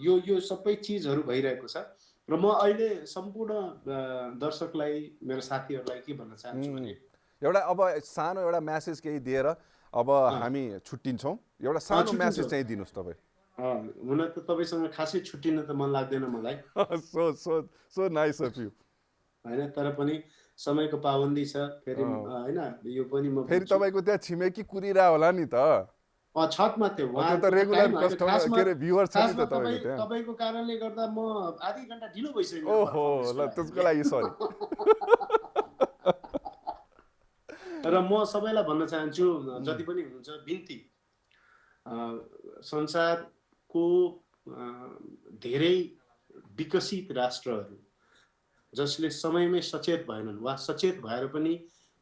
यो सबै चिजहरू भइरहेको छ र म अहिले सम्पूर्ण दर्शकलाई, मेरो साथीहरूलाई के भन्न चाहन्छु भने एउटा अब सानो एउटा म्यासेज केही दिएर अब हामी छुट्टिन्छौँ। एउटा सानो म्यासेज चाहिँ दिनुहोस् तपाईँ। हुन त तपाईँसँग खासै छुट्टिन त मन लाग्दैन मलाई। सो नाइस अफ यु होइन, तर पनि समयको पाबन्दी छ फेरि होइन। यो पनि म फेरि तपाईँको त्यहाँ छिमेकी कुरिरा होला नि त, छतमा थियो त रेगुलर कस्टमर के रे भ्युअर छ नि त तपाईँको त्यहाँ। तपाईँको कारणले गर्दा म आधी घण्टा ढिलो भइसक्यो। ओहो, ल त्यसको लागि सरी। र म सबैलाई भन्न चाहन्छु, जति पनि हुनुहुन्छ, बिन्ती, संसारको धेरै विकसित राष्ट्रहरू जसले समयमै सचेत भएनन् वा सचेत भएर पनि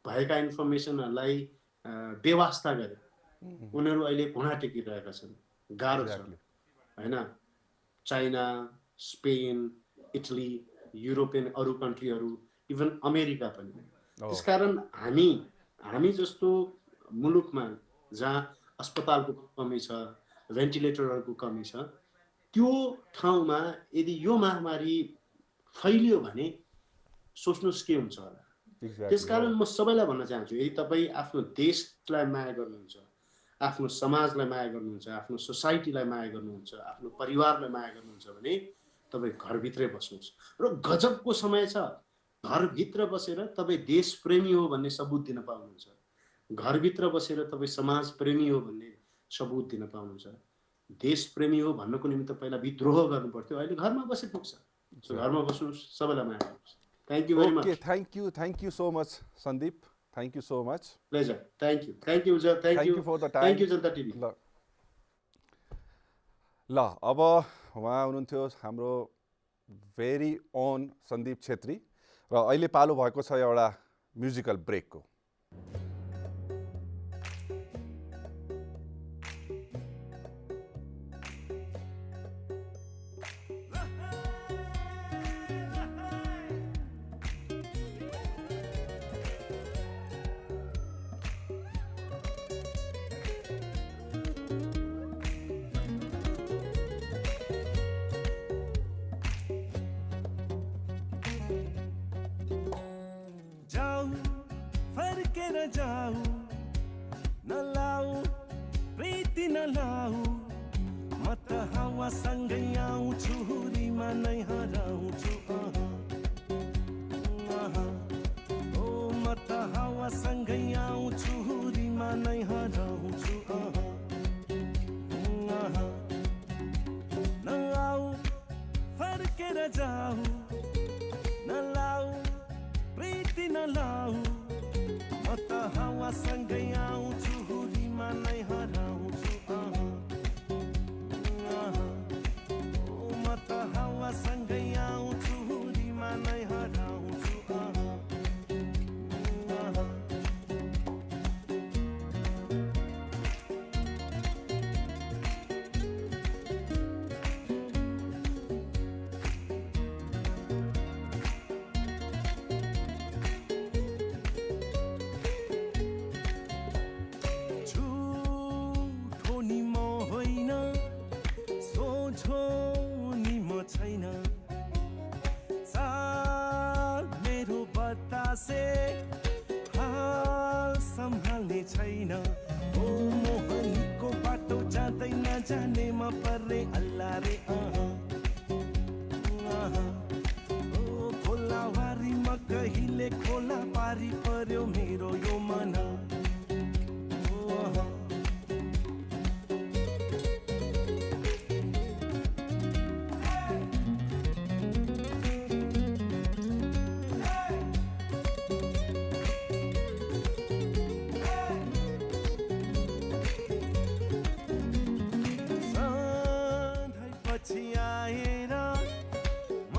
भएका इन्फर्मेसनहरूलाई बेवास्ता गरे, उनीहरू अहिले घुँडा टेकिरहेका छन्। गाह्रो छ होइन। चाइना, स्पेन, इटली, युरोपियन अरू कन्ट्रीहरू, इभन अमेरिका पनि। त्यसकारण हामी जस्तो मुलुकमा जहाँ अस्पतालको कमी छ, भेन्टिलेटरहरूको कमी छ, त्यो ठाउँमा यदि यो महामारी फैलियो भने सोच्नुहोस् के हुन्छ होला। त्यसकारण म सबैलाई भन्न चाहन्छु, यदि तपाईँ आफ्नो देशलाई माया गर्नुहुन्छ, आफ्नो समाजलाई माया गर्नुहुन्छ, आफ्नो सोसाइटीलाई माया गर्नुहुन्छ, आफ्नो परिवारलाई माया गर्नुहुन्छ भने तपाईँ घरभित्रै बस्नुहोस्। र गजबको समय छ, घरभित्र बसेर तपाईँ देश प्रेमी हो भन्ने सबुत दिन पाउनुहुन्छ। घरभित्र बसेर तपाईँ समाज प्रेमी हो भन्ने सबुत दिन पाउनुहुन्छ। देश प्रेमी हो भन्नको निमित्त पहिला विद्रोह गर्नु पर्थ्यो, अहिले घरमा बसे पुग्छ। घरमा बस्नुहोस्, सबैलाई माया गर्नुहोस्। Thank you very much. Thank you so much Sandeep, thank you so much. Pleasure, thank you for the time. Thank you Janata TV. ल अब उहाँ हुनुहुन्थ्यो हाम्रो भेरी ओन सन्दीप छेत्री र अहिले पालो भएको छ एउटा म्युजिकल ब्रेकको। जाऊ नलाऊ प्रीति नलाऊ म त हावासँगै आउँछु हुरीमा नै हराउँछु ओ म त हावासँगै आउँछु हुरीमा नै हराउँछु नलाऊ फर्केर जाऊ नलाऊ प्रीति नलाऊ म त हावासँगै आउँछु हुरीमा नै हराउँछु छैन ओ मोहनीको बाटो जाँदै नजानेमा पर्ने अल्लाह रे ओ खोलावारीमा कहिले खोला पारी पर्यो मेरो यो मन पछि आएर म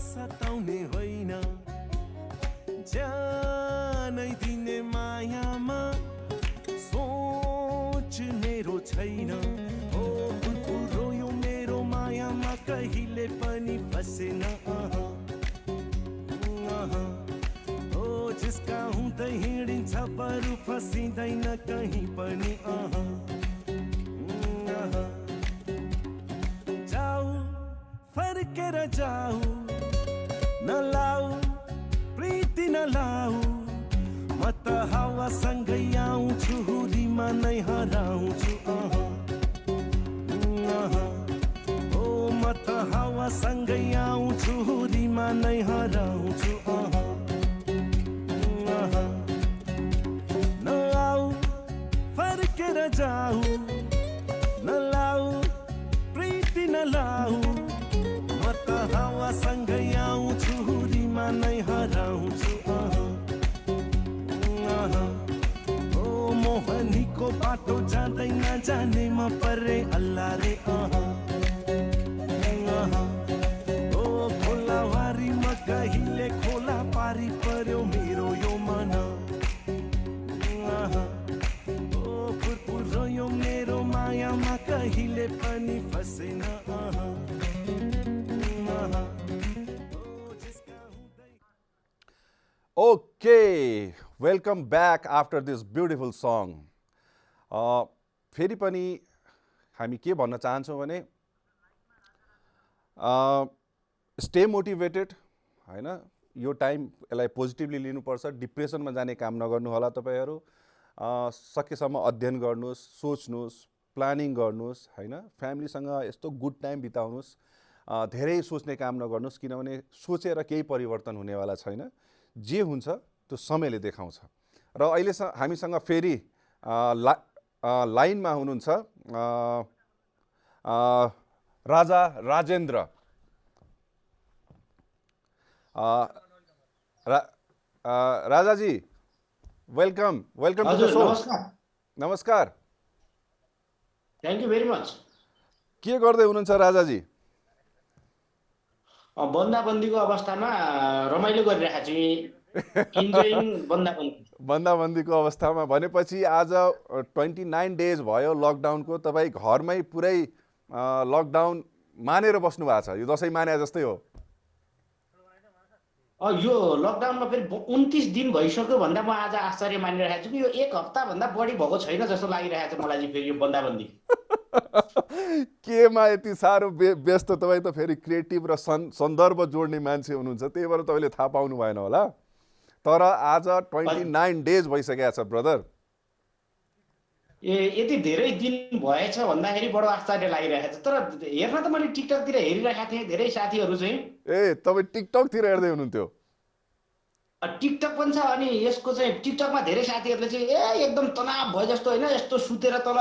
सताउने होइन जानै दिने मायामा सोच मेरो छैन ओ पुरो यो मेरो मायामा कहिले पनि फसेन ओ जिसका हुँदै हिँडिन्छ बरु फसिँदैन कहीँ पनि फर्केर जाऊ नलाऊ प्रीति नलाऊ म त हावासँगै आउँछु हुरीमा नै हराउँछु ओ म त हावासँगै आउँछु हुरीमा नै हराउँछु नआऊ फर्केर जाऊ नलाऊ प्रीति नलाऊ हावासँगै आउँछु हुरीमा नै हराउँछु ओ मोहनीको बाटो जाँदै नजानेमा पर्ने अल्लाह रे ओ खोलावारीमा कहिले खोला पारी पर्यो मेरो यो मन ओ पुरपुरो यो मेरो मायामा कहिले पनि फसेन Okay, welcome back after this beautiful song. फेरि पनि हामी के भन्न चाहन्छौँ भने स्टे मोटिभेटेड हैन यो टाइम यसलाई पोजिटिभली लिनुपर्छ डिप्रेसनमा जाने काम नगर्नु होला तपाईहरु सकेसम्म अध्ययन गर्नुस् सोच्नुस् प्लानिङ गर्नुस् हैन फ्यामिलीसँग यस्तो गुड टाइम बिताउनुस् धेरै सोच्ने काम नगर्नुस् किनभने सोचेर केही परिवर्तन हुनेवाला छैन जे हुन्छ त्यो समयले देखाउँछ र अहिले हामीसँग फेरि लाइनमा हुनुहुन्छ Raja Rajendra Rajaji welcome to the show नमस्कार थ्याङ्क यू भेरी मच के गर्दै हुनुहुन्छ राजाजी बन्दाबन्दीको अवस्थामा रमाइलो गरिरहेको छु इन्जोइङ बन्दाबन्दीको अवस्थामा भनेपछि आज 29 डेज भयो लकडाउनको तपाईँ घरमै पुरै लकडाउन मानेर बस्नु भएको छ यो दशैं माने जस्तै हो यो लकडाउनमा फेरि 29 दिन भइसक्यो भन्दा म आज आश्चर्य मानिरहेको छु कि यो एक हप्ताभन्दा बढी भएको छैन जस्तो लागिरहेको छ मलाई चाहिँ फेरि यो बन्दाबन्दी केमा यति साह्रो व्यस्त तपाईँ त फेरि क्रिएटिभ र सन्दर्भ जोड्ने मान्छे हुनुहुन्छ त्यही भएर तपाईँले थाहा पाउनु भएन होला तर आज 29 डेज भइसकेको छ ब्रदर यति धेरै दिन भएछ भन्दाखेरि बडो आश्चर्य लागिरहेको छ तर हेर्न त मैले टिकटकतिर हेरिरहेको थिएँ धेरै साथीहरू चाहिँ तपाईँ टिकटकतिर हेर्दै हुनुहुन्थ्यो टिकटक पनि छ अनि यसको चाहिँ टिकटकमा धेरै साथीहरूले चाहिँ एकदम तनाव भयो जस्तो होइन यस्तो सुतेर तल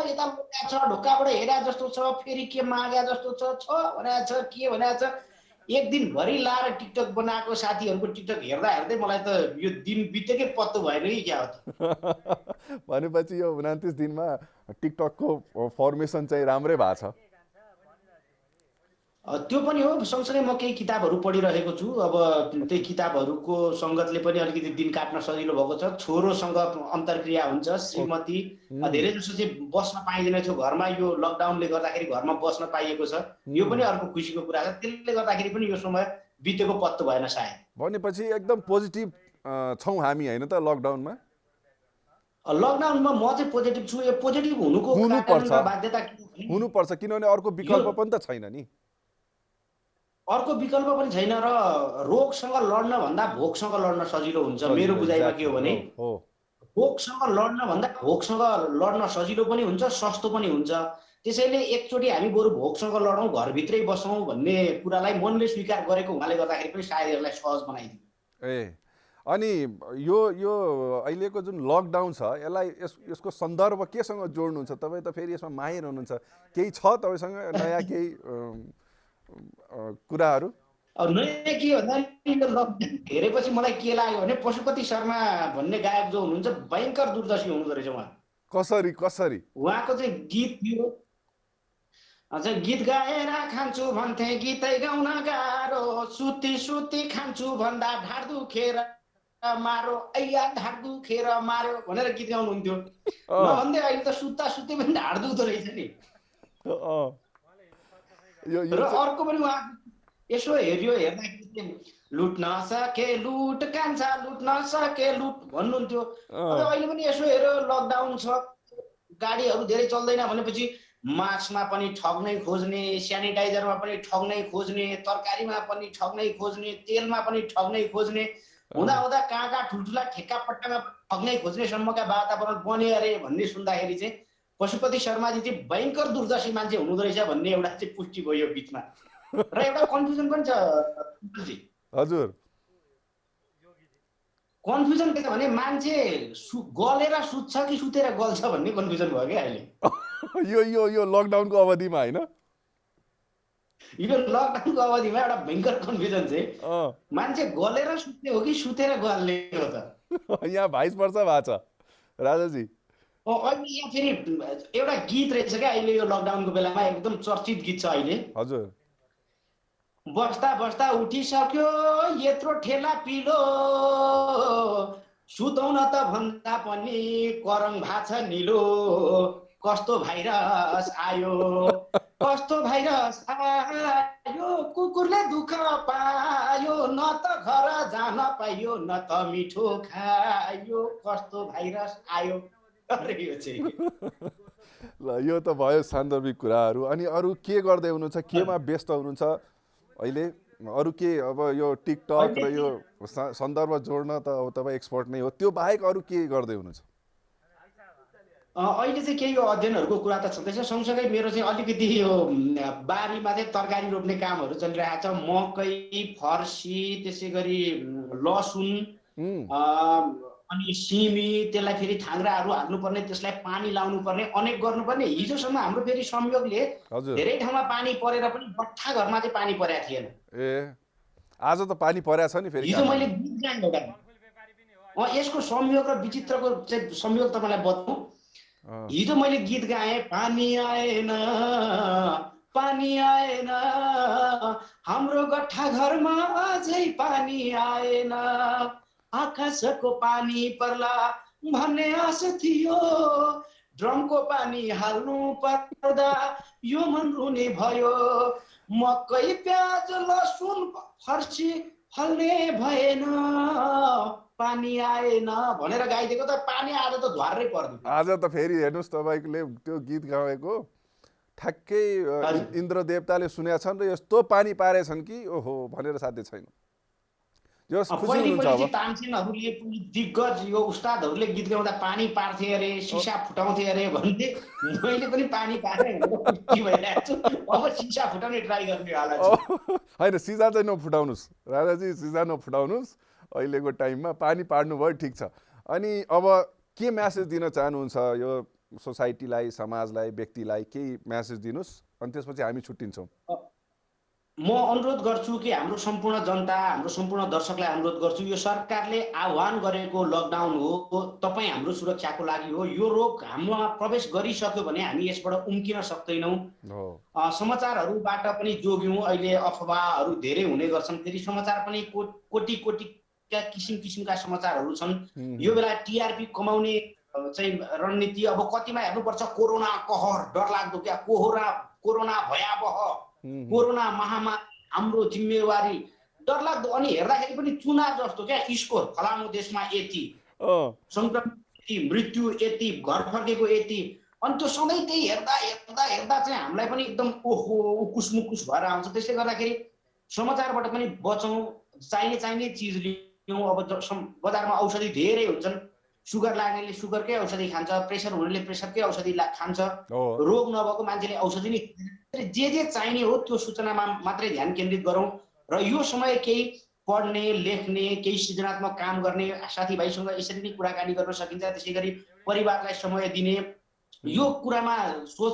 यता छ ढोकाबाट हेरे जस्तो छ फेरि के मागे जस्तो छ भनेको छ के भनेको छ एक दिनभरि लाएर टिकटक बनाएको साथीहरूको टिकटक हेर्दा हेर्दै मलाई त यो दिन बितेकै पत्तो भएन कि क्या हो भनेपछि यो 29 दिनमा टिकटकको फर्मेसन चाहिँ राम्रै भएको छ त्यो पनि हो सँगसँगै म केही किताबहरू पढिरहेको छु अब त्यही किताबहरूको सङ्गतले पनि अलिकति दिन काट्न सजिलो भएको छ छोरोसँग अन्तर्क्रिया हुन्छ श्रीमती धेरै जसो चाहिँ बस्न पाइँदैन थियो घरमा यो लकडाउनले गर्दाखेरि घरमा बस्न पाइएको छ यो पनि अर्को खुसीको कुरा छ त्यसले गर्दाखेरि पनि यो समय बितेको पत्तो भएन सायद भनेपछि एकदम पोजिटिभ छौँ हामी हैन त लकडाउनमा लकडाउनमा म चाहिँ पोजिटिभ छु यो पोजिटिभ हुनुपर्छ किनभने अर्को विकल्प पनि त छैन नि अर्को विकल्प पनि छैन र रोगसँग लड्न भन्दा भोकसँग लड्न सजिलो हुन्छ। मेरो बुझाइमा के हो भने भोकसँग लड्न भन्दा भोकसँग लड्न सजिलो पनि हुन्छ, सस्तो पनि हुन्छ। त्यसैले एकचोटि हामी बरु भोकसँग लडौँ, घरभित्रै बसौँ भन्ने कुरालाई मनले स्वीकार गरेको हुनाले गर्दाखेरि पनि सायद यसलाई सहज बनाइदियो। ए अनि यो अहिलेको जुन लकडाउन छ यसलाई यसको सन्दर्भ केसँग जोड्नुहुन्छ? तपाईँ त फेरि यसमा माहिर हुनुहुन्छ, केही छ तपाईँसँग नयाँ केही कुराहरू? नयाँ के भन्दा यो लकडाउन हेरेपछि मलाई के लाग्यो भने पशुपति शर्मा भन्ने गायक जो हुनुहुन्छ भयङ्कर दूरदर्शी हुनुहुँदो रहेछ उहाँ। कसरी उहाँको चाहिँ गीत थियो, अझै गीत गाएर खान्छु भन्थे गीतै गाउन गाह्रो, सुती सुती खान्छु भन्दा ढाड दुखेर मारो, ऐया ढाड दुखेर मारो भनेर गीत गाउनुहुन्थ्यो। नभन्दै अहिले त सुत्ता सुत्तै पनि ढाड दुख्दो रहेछ नि। र अर्को पनि उहाँ यसो हेर्यो, हेर्दाखेरि लुट्न सके लुट कान्छा, लुट्न सके लुट भन्नुहुन्थ्यो। अब अहिले पनि यसो हेर्यो लकडाउन छ, गाडीहरू धेरै चल्दैन भनेपछि मास्कमा पनि ठग्नै खोज्ने, स्यानिटाइजरमा पनि ठग्नै खोज्ने, तरकारीमा पनि ठग्नै खोज्ने, तेलमा पनि ठग्नै खोज्ने, हुँदा हुँदा कहाँ ठुल्ठुला ठेक्का पट्टामा ठग्नै खोज्ने सम्मका वातावरण बन्यो अरे भन्ने सुन्दाखेरि चाहिँ पशुपति शर्माजी चाहिँ भयङ्कर दूरदर्शी मान्छे हुनुहुँदो रहेछ भन्ने एउटा चाहिँ पुष्टि भयो यो बिचमा। र एउटा कन्फ्युजन पनि छ हजुर। कन्फ्युजन के छ भने मान्छे गलेर सुत्छ कि सुतेर गल्छ भन्ने कन्फ्युजन भयो क्या अहिले। यो लकडाउनको अवधिमा होइन, यो लकडाउनको अवधिमा एउटा भयङ्कर कन्फ्युजन चाहिँ मान्छे गलेर सुत्ने हो कि सुतेर गल्ने हो त। यहाँ भाइस वर्षा भएको छ राजाजी। अहिले यहाँ फेरि एउटा गीत रहेछ क्या अहिले यो लकडाउनको बेलामा एकदम चर्चित गीत छ अहिले। हजुर। बस्दा बस्दा उठिसक्यो यत्रो ठेला पिलो, सुतौ न त भन्दा पनि करङ भाछ निलो, कस्तो भाइरस आयो, कस्तो भाइरस आयो, कुकुरले दुःख पायो, न त घर जान पाइयो न त मिठो खायो, कस्तो भाइरस आयो। ल यो त भयो सान्दर्भिक कुराहरू। अनि अरू के गर्दै हुनुहुन्छ, केमा व्यस्त हुनुहुन्छ अहिले? अरू के अब यो टिकटक र यो सन्दर्भ जोड्न त अब तपाईँ एक्सपर्ट नै हो, त्यो बाहेक अरू के गर्दै हुनुहुन्छ? अहिले चाहिँ केही यो अध्ययनहरूको कुरा त छँदैछ, सँगसँगै मेरो चाहिँ अलिकति यो बारीमा चाहिँ तरकारी रोप्ने कामहरू चलिरहेको छ। मकै, फर्सी, त्यसै गरी लसुन अनि सिमी, त्यसलाई फेरि थाङ्राहरू हाल्नुपर्ने, त्यसलाई पानी लाउनु पर्ने, अनेक गर्नुपर्ने। हिजोसम्म हाम्रो फेरि संयोगले धेरै ठाउँमा पानी परेर पनि बट्ठा घरमा चाहिँ पानी परेको थिएन। ए आज त पानी परेको छ नि फेरि। हिजो मैले गीत गाएँ एउटा, यसको संयोग र विचित्रको चाहिँ संयोग तपाईँलाई बताउँ। हिजो मैले गीत गाएँ, पानी आएन पानी आएन, हाम्रो गट्ठा घरमा अझै पानी आएन, आकाशको पानी पर्ला भन्ने आश थियो, ड्रमको पानी हाल्नु पर्दा यो मन रुने भयो, मकै प्याज लसुन फर्सी फल्ने भएन, पानी आएन भनेर गाइदिएको त पानी आज त झर्रै पर्दैन। आज त फेरि हेर्नुहोस् तपाईँले त्यो गीत गाएको ठ्याक्कै इन्द्र देवताले सुनेका छन् र यस्तो पानी पारेछन् कि ओहो भनेर साध्य छैन। तानसेनहरूले दिग्गज यो उस्तादहरूले गीत गाउँदा पानी पार्थे अरे, सिसा फुटाउँथे अरे भन्थे, मैले पनि पानी पारेँ भइरहेको छु। अब सिसा फुटाउने ट्राई गर्ने होला होइन, सिसा चाहिँ नफुटाउनुहोस् राजाजी, सिसा नफुटाउनुहोस्। अहिलेको टाइममा पानी पार्नु भयो ठिक छ। अनि अब के म्यासेज दिन चाहनुहुन्छ यो सोसाइटीलाई, समाजलाई, व्यक्तिलाई केही म्यासेज दिनुहोस् अनि त्यसपछि हामी छुट्टिन्छौँ। म अनुरोध गर्छु कि हाम्रो सम्पूर्ण जनता, हाम्रो सम्पूर्ण दर्शकलाई अनुरोध गर्छु, यो सरकारले आह्वान गरेको लकडाउन हो, तपाईँ हाम्रो सुरक्षाको लागि हो। यो रोग हाम्रोमा प्रवेश गरिसक्यो भने हामी यसबाट उम्किन सक्दैनौँ। समाचारहरूबाट पनि जोग्यौँ, अहिले अफवाहहरू धेरै हुने गर्छन्, फेरि समाचार पनि कोटी कोटीका किसिम किसिमका समाचारहरू छन्। यो बेला टिआरपी कमाउने चाहिँ रणनीति अब कतिमा हेर्नुपर्छ, कोरोना कहर डरलाग्दो क्या, कोरोना भयावह, कोरोना महामारी हाम्रो जिम्मेवारी डरलाग्दो। अनि हेर्दाखेरि पनि चुनाव जस्तो क्या, स्कोर फलानु देशमा यति संक्रमित यति, मृत्यु यति, घर फर्केको यति, अनि त्यो सधैँ त्यही हेर्दा हेर्दा हेर्दा चाहिँ हामीलाई पनि एकदम ओहो उकुस मुकुस भएर आउँछ। त्यसले गर्दाखेरि समाचारबाट पनि बचौँ, चाहिने चिज लियौँ। अब बजारमा औषधि धेरै हुन्छन्, सुगर लाग्नेले सुगरकै औषधि खान्छ, प्रेसर हुनेले प्रेसरकै औषधि खान्छ, रोग नभएको मान्छेले औषधि नै जे चाहिने हो त्यो सूचनामा मात्रै ध्यान केन्द्रित गरौँ। र यो समय केही पढ्ने, लेख्ने, केही सृजनात्मक काम गर्ने, साथीभाइसँग यसरी नै कुराकानी गर्न सकिन्छ, त्यसै गरी परिवारलाई समय दिने, यो कुरामा सोच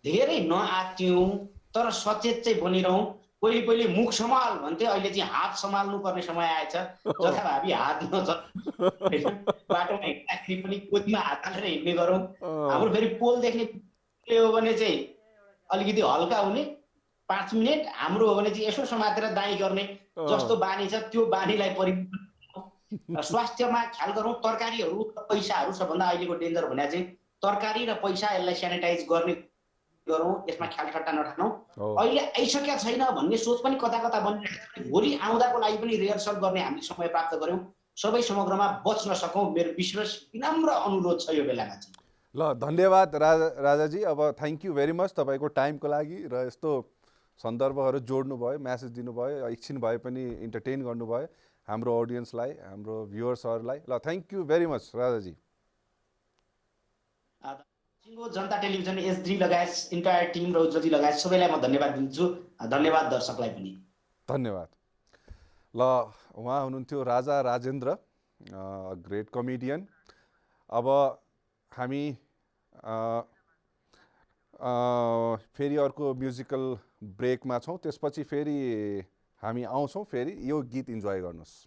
धेरै नआत्तियौँ, तर सचेत चाहिँ बनिरहौँ। पहिले मुख सम्हाल भन्थे, अहिले चाहिँ हात सम्हाल्नु पर्ने समय आएछ। जथाभावी हात बाटोमा हिँड्दाखेरि पनि गोदीमा हात हालेर हिँड्ने गरौँ। हाम्रो फेरि पोल देख्ने हो भने चाहिँ अलिकति हल्का हुने, 5 मिनट, हाम्रो हो भने चाहिँ यसो समातेर दाइँ गर्ने जस्तो बानी छ, त्यो बानीलाई परिवर्तन। स्वास्थ्यमा ख्याल गरौँ। तरकारीहरू र पैसाहरू सबभन्दा अहिलेको डेन्जर भने चाहिँ तरकारी र पैसा, यसलाई सेनिटाइज गर्ने गरौँ, यसमा ख्याल ठट्टा नठानौँ। अहिले आइसकेका छैन भन्ने सोच पनि कता बनिरहेको छ। भोलि आउँदाको लागि पनि रिहर्सल गर्ने हामीले समय प्राप्त गऱ्यौँ। सबै समग्रमा बच्न सकौँ, मेरो विश्वास विनम्र अनुरोध छ यो बेलामा चाहिँ। ल, धन्यवाद राजाजी। अब थ्याङ्क यू भेरी मच तपाईँको टाइमको लागि र यस्तो सन्दर्भहरू जोड्नुभयो, म्यासेज दिनुभयो, एकछिन भए पनि इन्टरटेन गर्नुभयो हाम्रो अडियन्सलाई, हाम्रो भ्युअर्सहरूलाई। ल, thank you very much Rajaji. Janata television, SD लगायत इन्टायर टिम र उज्जवली लगायत सबैलाई म धन्यवाद दिन्छु। धन्यवाद दर्शकलाई पनि धन्यवाद। ल, उहाँ हुनुहुन्थ्यो राजा राजेन्द्र, ग्रेट कमेडियन। अब हामी फेरि अर्को म्युजिकल ब्रेकमा छौँ, त्यसपछि फेरि हामी आउँछौँ। फेरि यो गीत इन्जोय गर्नुहोस्।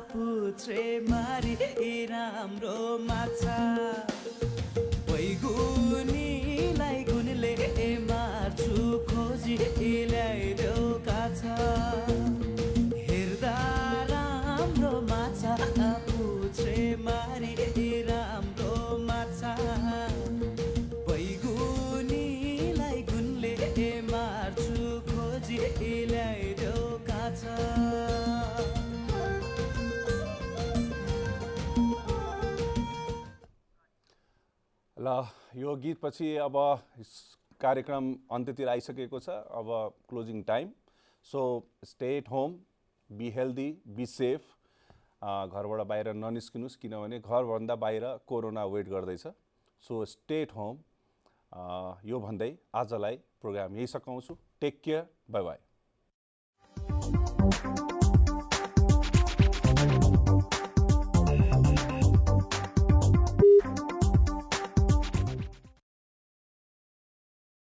पुत्रे मारी राम्रो माछा, बैगुनीलाई गुनले मार्छु खोजी ल्याइदेऊ काछा। हेर्दा राम्रो माछा, पुत्रे मारी राम्रो माछा, बैगुनीलाई गुनले मार्छु खोजी ल्याइदेऊ काछा। ल, यो गीतपछि अब कार्यक्रम अन्त्यतिर आइसकेको छ। अब closing time. So stay at home, be healthy, be safe. घरबाट बाहिर ननिस्किनुहोस्, किनभने घरभन्दा बाहिर कोरोना वेट गर्दैछ। So stay at home. यो भन्दै आजलाई प्रोग्राम यही सकाउँछु। Take care, bye by.